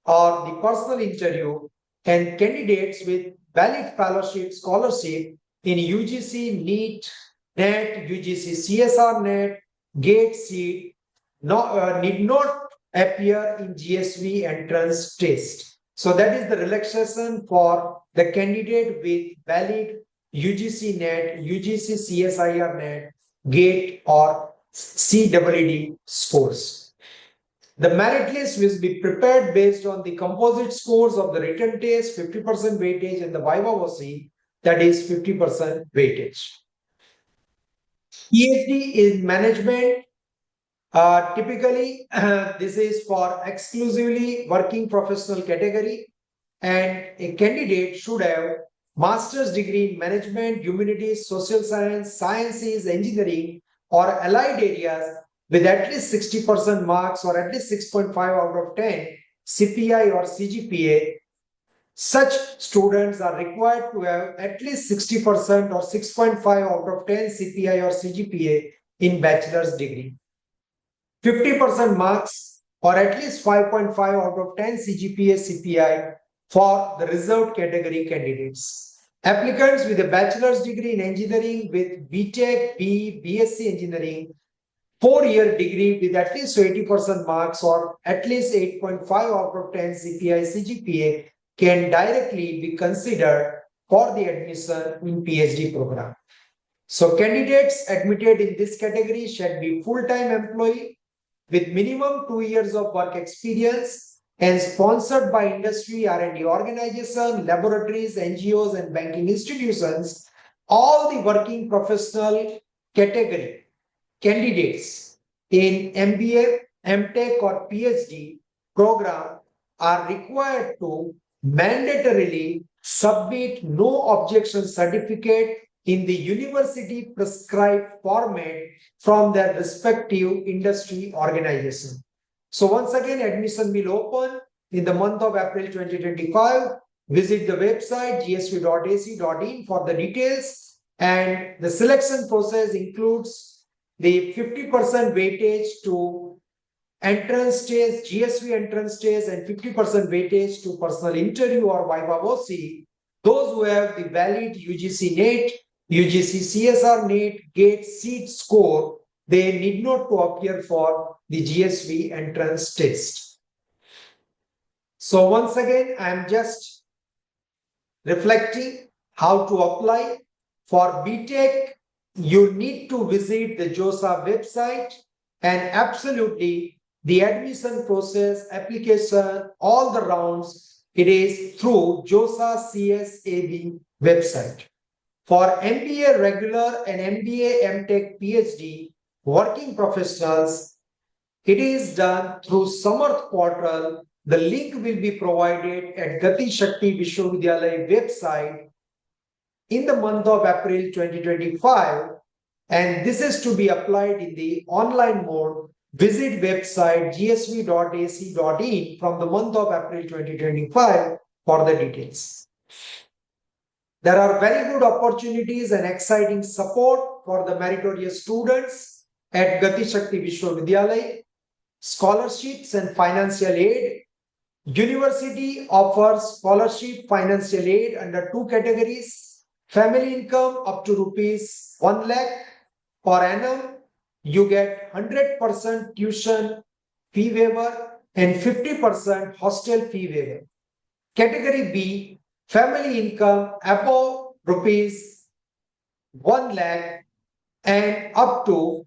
or the personal interview, and candidates with valid fellowship scholarship in UGC NEET, NET, UGC CSR NET, GATE SEET need not appear in GSV entrance test. So that is the relaxation for the candidate with valid UGC NET, UGC CSIR NET, GATE or CEED scores. The merit list will be prepared based on the composite scores of the written test, 50% weightage, and the Viva VOC, that is 50% weightage. PhD in management. Typically, this is for exclusively working professional category, and a candidate should have master's degree in management, humanities, social science, sciences, engineering, or allied areas with at least 60% marks or at least 6.5 out of 10 CPI or CGPA. Such students are required to have at least 60% or 6.5 out of 10 CPI or CGPA in bachelor's degree. 50% marks or at least 5.5 out of 10 CGPA CPI for the reserved category candidates. Applicants with a bachelor's degree in engineering with B.Tech, BSc engineering, 4-year degree with at least 80% marks or at least 8.5 out of 10 CPI CGPA can directly be considered for the admission in PhD program. So candidates admitted in this category should be full-time employee with minimum 2 years of work experience and sponsored by industry, R&D organization, laboratories, NGOs, and banking institutions. All the working professional category candidates in MBA, M.Tech, or PhD program are required to mandatorily submit no objection certificate in the university prescribed format from their respective industry organization. So once again, admission will open in the month of April 2025. Visit the website gsv.ac.in for the details, and the selection process includes the 50% weightage to entrance test, GSV entrance test, and 50% weightage to personal interview or Viva VOC. Those who have the valid UGC NET, UGC CSR NET, GATE SEED score, they need not to appear for the GSV entrance test. So once again, I am just reflecting how to apply. For B.Tech, you need to visit the JOSA website, and absolutely the admission process, application, all the rounds, it is through JOSA CSAB website. For MBA regular and MBA, M.Tech, PhD working professionals, it is done through Samarth portal. The link will be provided at Gati Shakti Vishwavidyalaya website in the month of April 2025, and this is to be applied in the online mode. Visit website gsv.ac.in from the month of April 2025 for the details. There are very good opportunities and exciting support for the meritorious students at Gati Shakti Vishwavidyalaya. Scholarships and financial aid. University offers scholarship, financial aid under two categories. Family income up to rupees 1 lakh per annum. You get 100% tuition fee waiver and 50% hostel fee waiver. Category B, family income above rupees 1 lakh and up to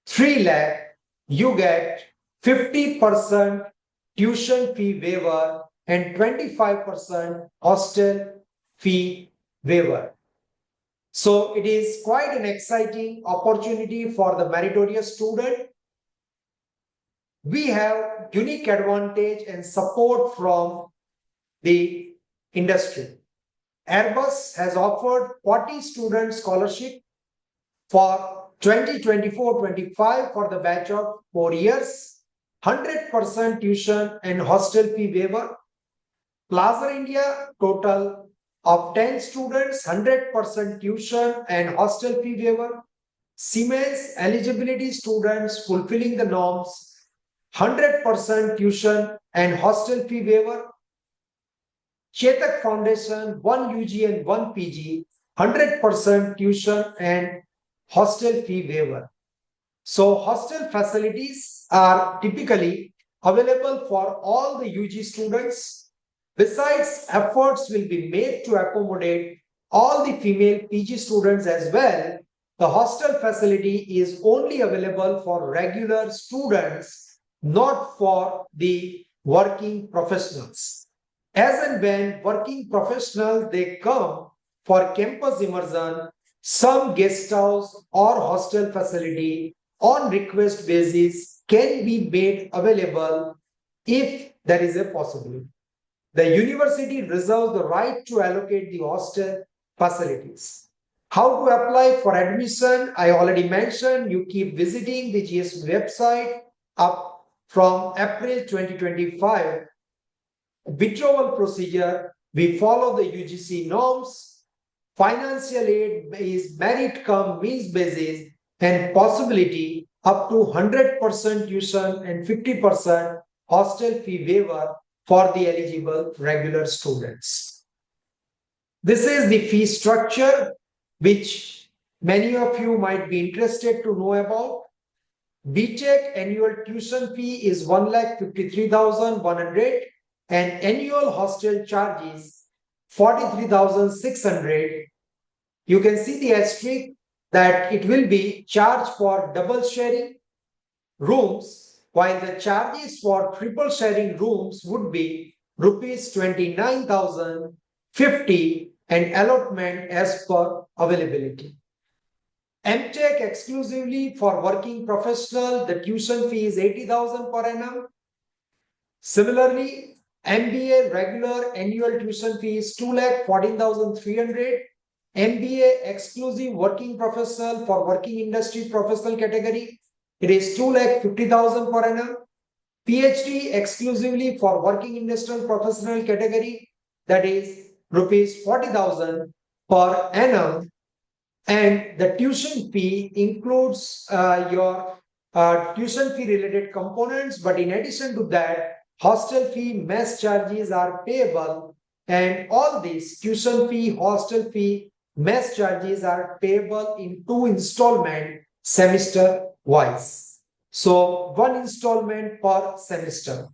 3 lakh, you get 50% tuition fee waiver and 25% hostel fee waiver. So it is quite an exciting opportunity for the meritorious student. We have unique advantage and support from the industry. Airbus has offered 40 student scholarship for 2024-25 for the batch of 4 years. 100% tuition and hostel fee waiver. Plaza India, total of 10 students, 100% tuition and hostel fee waiver. Siemens eligibility students fulfilling the norms, 100% tuition and hostel fee waiver. Chetak Foundation, one UG and one PG, 100% tuition and hostel fee waiver. So, hostel facilities are typically available for all the UG students. Besides, efforts will be made to accommodate all the female PG students as well. The hostel facility is only available for regular students, not for the working professionals. As and when working professionals they come for campus immersion, some guest house or hostel facility on request basis can be made available if there is a possibility. The university reserves the right to allocate the hostel facilities. How to apply for admission? I already mentioned. You keep visiting the GSV website up from April 2025. Withdrawal procedure, we follow the UGC norms. Financial aid is merit cum means basis and possibility up to 100% tuition and 50% hostel fee waiver for the eligible regular students. This is the fee structure which many of you might be interested to know about. B.Tech annual tuition fee is 1,53,100 and annual hostel charges 43,600. You can see the asterisk that it will be charged for double sharing rooms, while the charges for triple sharing rooms would be rupees 29,050 and allotment as per availability. M.Tech exclusively for working professional, the tuition fee is 80,000 per annum. Similarly, MBA regular annual tuition fee is 2,14,300. MBA exclusive working professional for working industry professional category, it is 2,50,000 per annum. PhD exclusively for working industrial professional category, that is rupees 40,000 per annum. And the tuition fee includes your tuition fee related components, but in addition to that, hostel fee, mess charges are payable, and all these tuition fee, hostel fee, mess charges are payable in two installment semester wise. So one installment per semester.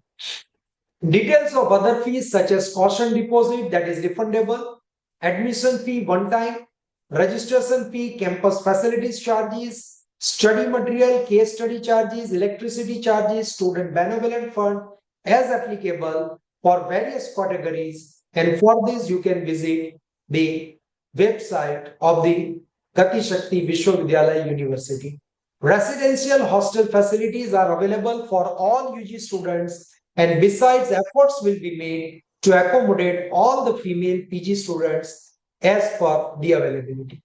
Details of other fees such as caution deposit that is refundable, admission fee one time, registration fee, campus facilities charges, study material, case study charges, electricity charges, student benevolent fund as applicable for various categories. And for this, you can visit the website of the Gati Shakti Vishwavidyalaya University. Residential hostel facilities are available for all UG students, and besides, efforts will be made to accommodate all the female PG students as per the availability.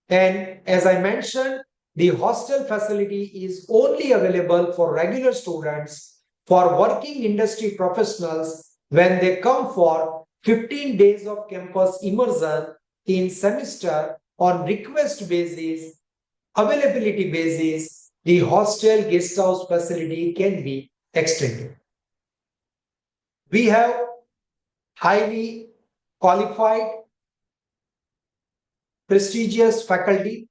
And as I mentioned, the hostel facility is only available for regular students, for working industry professionals when they come for 15 days of campus immersion in semester on request basis, availability basis, the hostel guest house facility can be extended. We have highly qualified, prestigious faculty,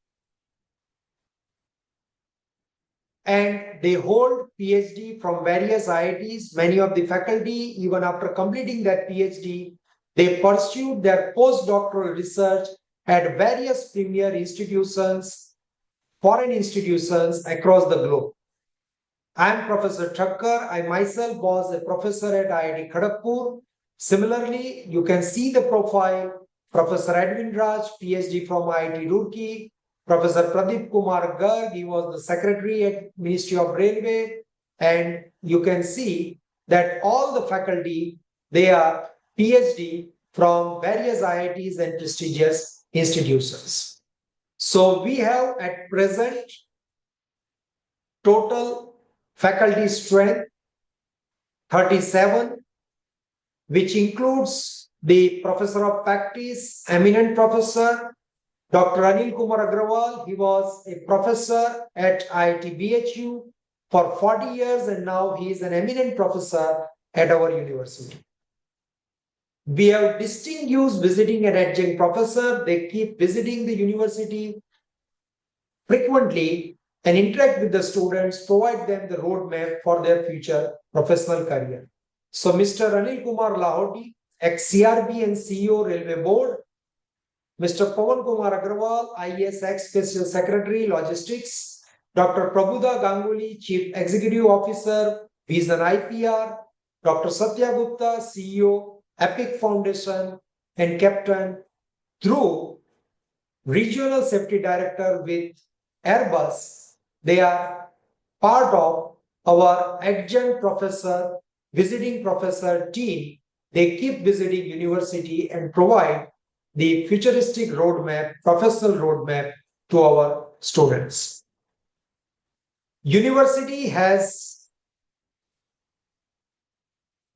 and they hold PhD from various IITs. Many of the faculty, even after completing that PhD, they pursued their postdoctoral research at various premier institutions, foreign institutions across the globe. I am Professor Thakkar. I myself was a professor at IIT Kharagpur. Similarly, you can see the profile. Professor Edwin Raj, PhD from IIT Roorkee. Professor Pradeep Kumar Garg, he was the secretary at Ministry of Railway. And you can see that all the faculty, they are PhD from various IITs and prestigious institutions. So we have at present total faculty strength 37, which includes the Professor of Practice, eminent professor, Dr. Anil Kumar Agrawal. He was a professor at IIT BHU for 40 years and now he is an eminent professor at our university. We have distinguished visiting and adjunct professor. They keep visiting the university frequently and interact with the students, provide them the roadmap for their future professional career. So Mr. Anil Kumar Lahoti, ex-CRB and CEO Railway Board, Mr. Pawan Kumar Agrawal, IAS ex-Special Secretary Logistics, Dr. Prabhuda Ganguly, Chief Executive Officer, Vision IPR, Dr. Satya Gupta, CEO, Epic Foundation, and Captain Dhruv, Regional Safety Director with Airbus. They are part of our adjunct professor, visiting professor team. They keep visiting university and provide the futuristic roadmap, professional roadmap to our students. University has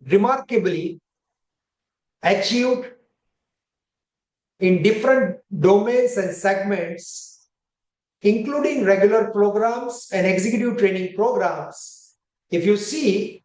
remarkably achieved in different domains and segments, including regular programs and executive training programs. If you see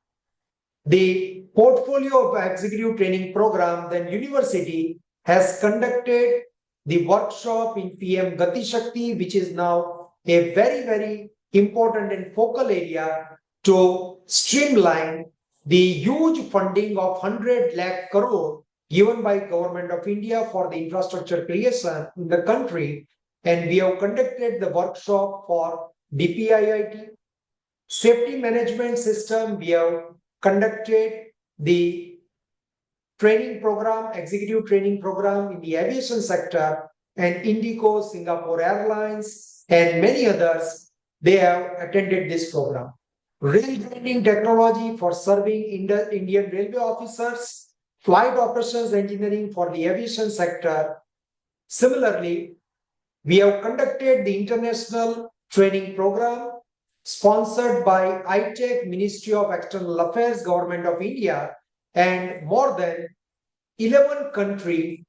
the portfolio of executive training program, then university has conducted the workshop in PM Gati Shakti, which is now a very, very important and focal area to streamline the huge funding of 100 lakh crore given by Government of India for the infrastructure creation in the country. And we have conducted the workshop for DPIIT. Safety management system, we have conducted the training program, executive training program in the aviation sector, and Indigo, Singapore Airlines, and many others, they have attended this program. Rail training technology for serving Indian railway officers, flight operations engineering for the aviation sector. Similarly, we have conducted the international training program sponsored by M.Tech, Ministry of External Affairs, Government of India, and more than 11 country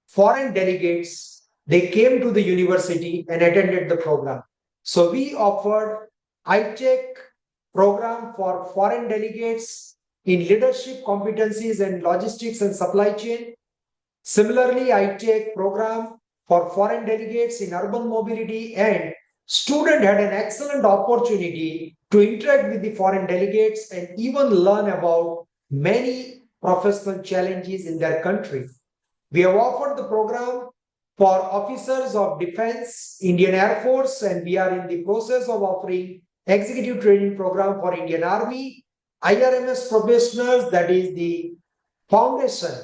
foreign delegates, they came to the university and attended the program. So we offered M.Tech program for foreign delegates in leadership competencies and logistics and supply chain. Similarly, M.Tech program for foreign delegates in urban mobility, and student had an excellent opportunity to interact with the foreign delegates and even learn about many professional challenges in their country. We have offered the program for officers of defense, Indian Air Force, and we are in the process of offering executive training program for Indian Army, IRMS professionals, that is the foundation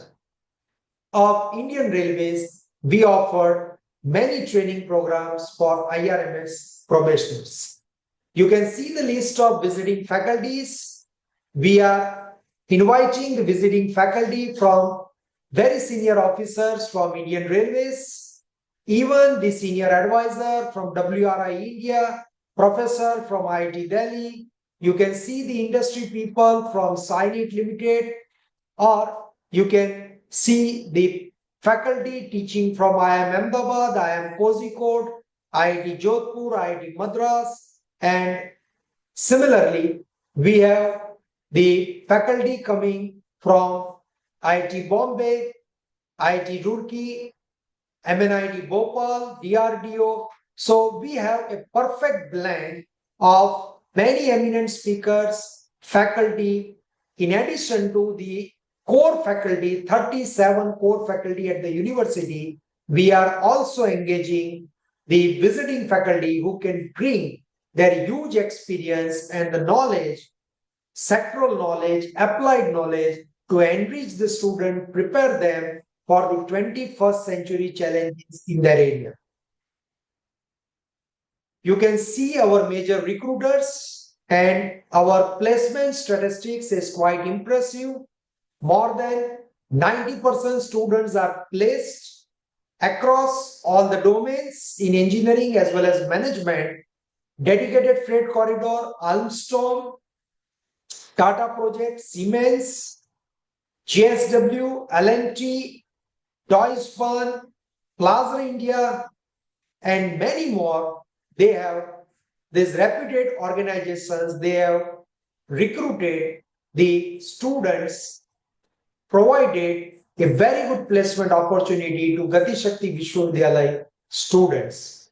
of Indian Railways. We offered many training programs for IRMS professionals. You can see the list of visiting faculties. We are inviting the visiting faculty from very senior officers from Indian Railways, even the senior advisor from WRI India, professor from IIT Delhi. You can see the industry people from Cynit Limited, or you can see the faculty teaching from IIM Ahmedabad, IIM Kozhikode, IIT Jodhpur, IIT Madras, and similarly, we have the faculty coming from IIT Bombay, IIT Roorkee, MNIT Bhopal, DRDO. So we have a perfect blend of many eminent speakers, faculty, in addition to the core faculty, 37 core faculty at the university. We are also engaging the visiting faculty who can bring their huge experience and the knowledge, sectoral knowledge, applied knowledge to enrich the student, prepare them for the 21st century challenges in their area. You can see our major recruiters, and our placement statistics is quite impressive. More than 90% students are placed across all the domains in engineering as well as management. Dedicated freight corridor, Alstom, Tata Project, Siemens, GSW, L&T, Deutsche Bahn, Plaza India, and many more. They have these reputed organizations. They have recruited the students, provided a very good placement opportunity to Gati Shakti Vishwavidyalaya students.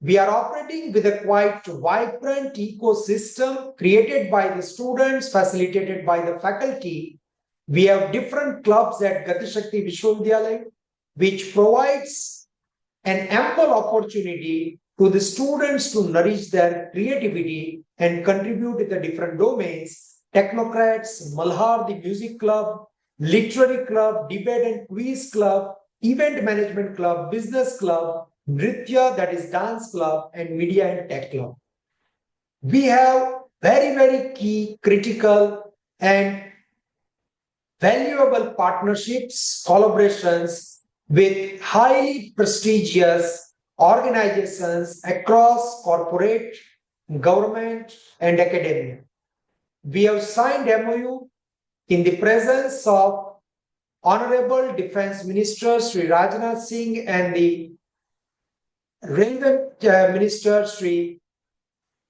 We are operating with a quite vibrant ecosystem created by the students, facilitated by the faculty. We have different clubs at Gati Shakti Vishwavidyalaya, which provides an ample opportunity to the students to nourish their creativity and contribute in the different domains. Technocrats, Malhar, the music club, literary club, debate and quiz club, event management club, business club, Nritya, that is dance club, and media and tech club. We have very, very key, critical, and valuable partnerships, collaborations with highly prestigious organizations across corporate, government, and academia. We have signed MOU in the presence of Honorable Defense Minister Sri Rajnath Singh and the Relevant Minister Sri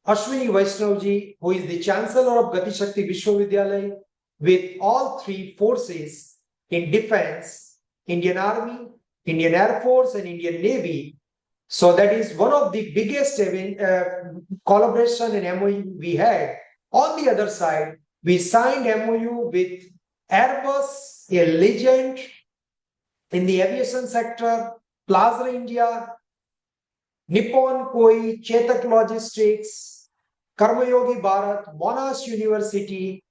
Ashwini Vaishnavji, who is the Chancellor of Gati Shakti Vishwavidyalaya, with all three forces in defense, Indian Army, Indian Air Force, and Indian Navy. So that is one of the biggest collaboration and MOU we had. On the other side, we signed MOU with Airbus, a legend in the aviation sector, Plaza India, Nippon Koi, Chetak Logistics, Karmayogi Bharat, Monash University.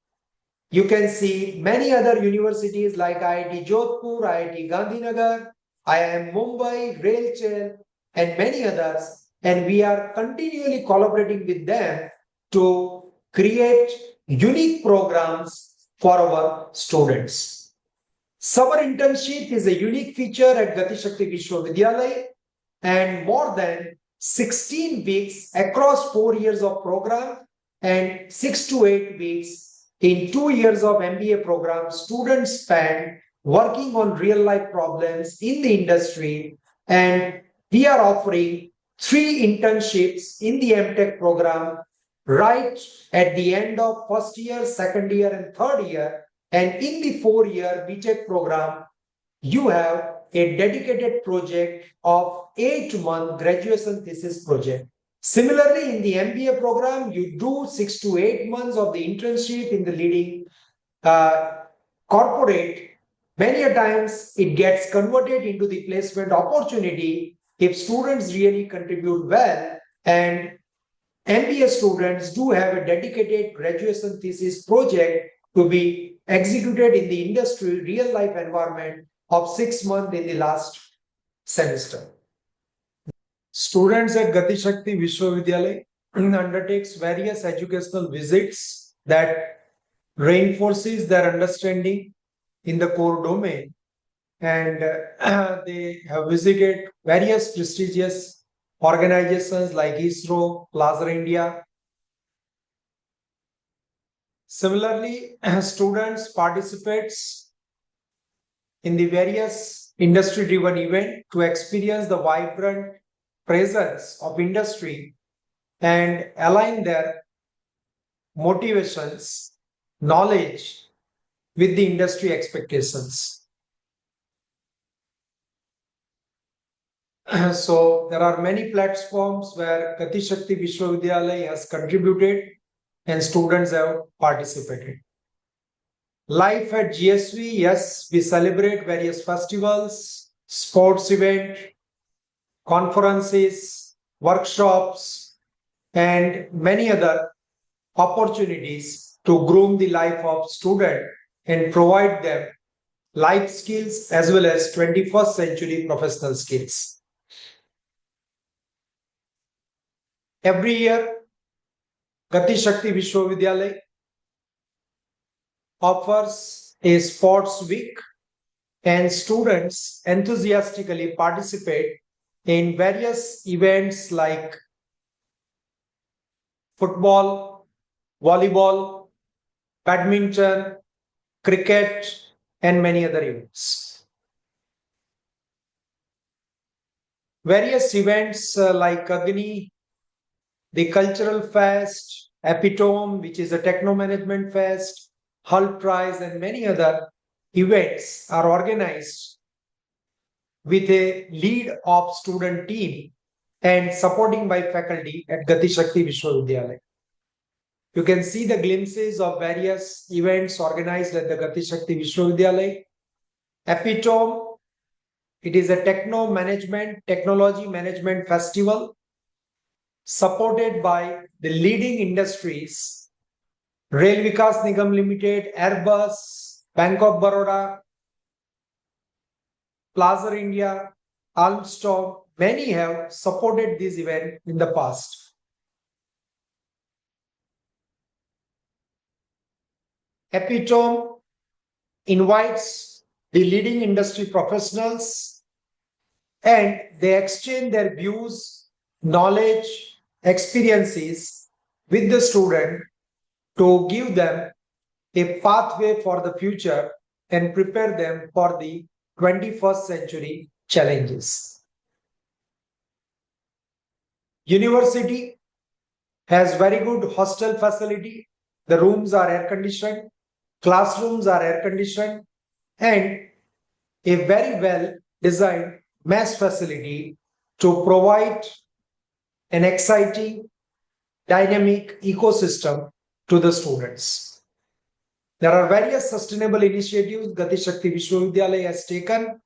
You can see many other universities like IIT Jodhpur, IIT Gandhinagar, IIM Mumbai, Railchel, and many others. And we are continually collaborating with them to create unique programs for our students. Summer internship is a unique feature at Gati Shakti Vishwavidyalaya, and more than 16 weeks across 4 years of program and 6 to 8 weeks in 2 years of MBA program, students spend working on real life problems in the industry, and we are offering 3 internships in the M.Tech program right at the end of first year, second year, and third year. And in the 4-year B.Tech program, you have a dedicated project of 8-month graduation thesis project. Similarly, in the MBA program, you do 6 to 8 months of the internship in the leading corporate. Many a times it gets converted into the placement opportunity if students really contribute well, and MBA students do have a dedicated graduation thesis project to be executed in the industry real life environment of 6 months in the last semester. Students at Gati Shakti Vishwavidyalaya undertakes various educational visits that reinforces their understanding in the core domain, and they have visited various prestigious organizations like ISRO, Plaza India. Similarly, students participates in the various industry-driven event to experience the vibrant presence of industry and align their motivations, knowledge with the industry expectations. So there are many platforms where Gati Shakti Vishwavidyalaya has contributed and students have participated. Life at GSV, yes, we celebrate various festivals, sports event, conferences, workshops, and many other opportunities to groom the life of student and provide them life skills as well as 21st century professional skills. Every year, Gati Shakti Vishwavidyalaya offers a sports week, and students enthusiastically participate in various events like football, volleyball, badminton, cricket, and many other events. Various events like Agni, the Cultural Fest, Epitome, which is a Techno Management Fest, Hull Prize, and many other events are organized with a lead of student team and supporting by faculty at Gati Shakti Vishwavidyalaya. You can see the glimpses of various events organized at the Gati Shakti Vishwavidyalaya. Epitome, it is a technology management festival supported by the leading industries, Rail Vikas Nigam Limited, Airbus, Bank of Baroda, Plaza India, Alstom. Many have supported this event in the past. Epitome invites the leading industry professionals and they exchange their views, knowledge, experiences with the student to give them a pathway for the future and prepare them for the 21st century challenges. University has very good hostel facility. The rooms are air conditioned, classrooms are air conditioned, and a very well designed mess facility to provide an exciting, dynamic ecosystem to the students. There are various sustainable initiatives Gati Shakti Vishwavidyalaya has taken.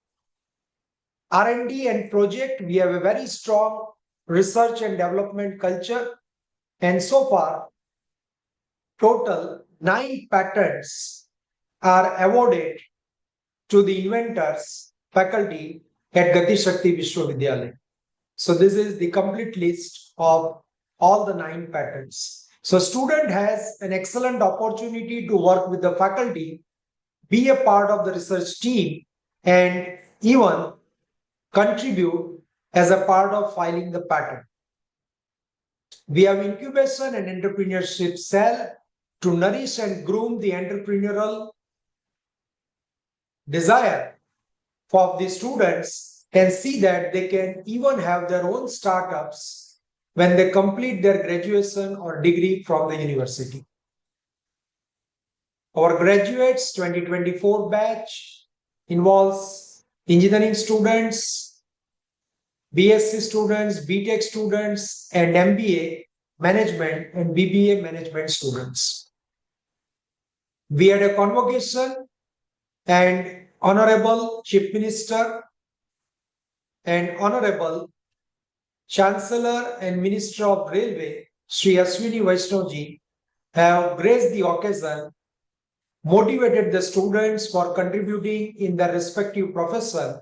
R&D and project, we have a very strong research and development culture. And so far, total 9 patents are awarded to the inventors, faculty at Gati Shakti Vishwavidyalaya. So this is the complete list of all the 9 patents. So student has an excellent opportunity to work with the faculty, be a part of the research team, and even contribute as a part of filing the patent. We have incubation and entrepreneurship cell to nourish and groom the entrepreneurial desire for the students and see that they can even have their own startups when they complete their graduation or degree from the university. Our graduates 2024 batch involves engineering students, BSc students, B.Tech students, and MBA management and BBA management students. We had a convocation and Honorable Chief Minister and Honorable Chancellor and Minister of Railway, Sri Ashwini Vaishnav have graced the occasion, motivated the students for contributing in their respective profession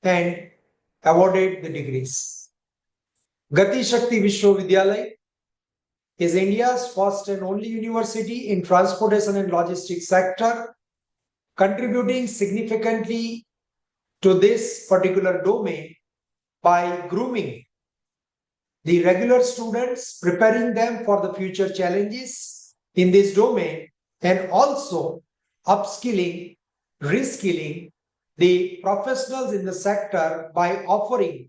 and awarded the degrees. Gati Shakti Vishwavidyalaya is India's first and only university in transportation and logistics sector, contributing significantly to this particular domain by grooming the regular students, preparing them for the future challenges in this domain, and also upskilling, reskilling the professionals in the sector by offering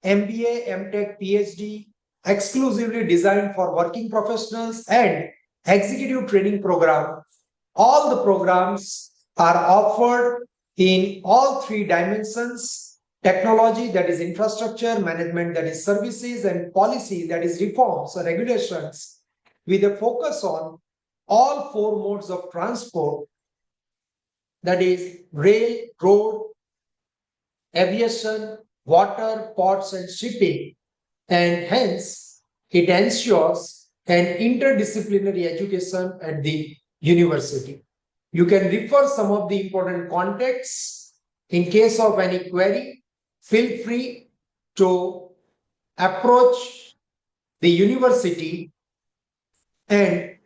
MBA, M.Tech, PhD exclusively designed for working professionals and executive training program. All the programs are offered in all 3 dimensions: technology, that is infrastructure; management, that is services; and policy, that is reforms or regulations, with a focus on all 4 modes of transport, that is rail, road, aviation, water, ports, and shipping. And hence, it ensures an interdisciplinary education at the university. You can refer some of the important contexts. In case of any query, feel free to approach the university, and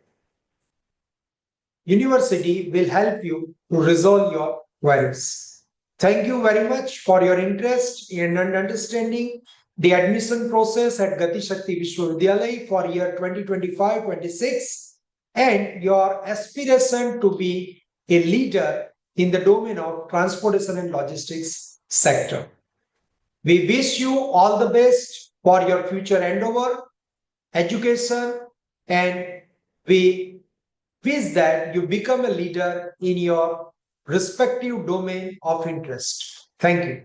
university will help you to resolve your queries. Thank you very much for your interest in understanding the admission process at Gati Shakti Vishwavidyalaya for year 2025-26. and your aspiration to be a leader in the domain of transportation and logistics sector. We wish you all the best for your future endeavor, education, and we wish that you become a leader in your respective domain of interest. Thank you.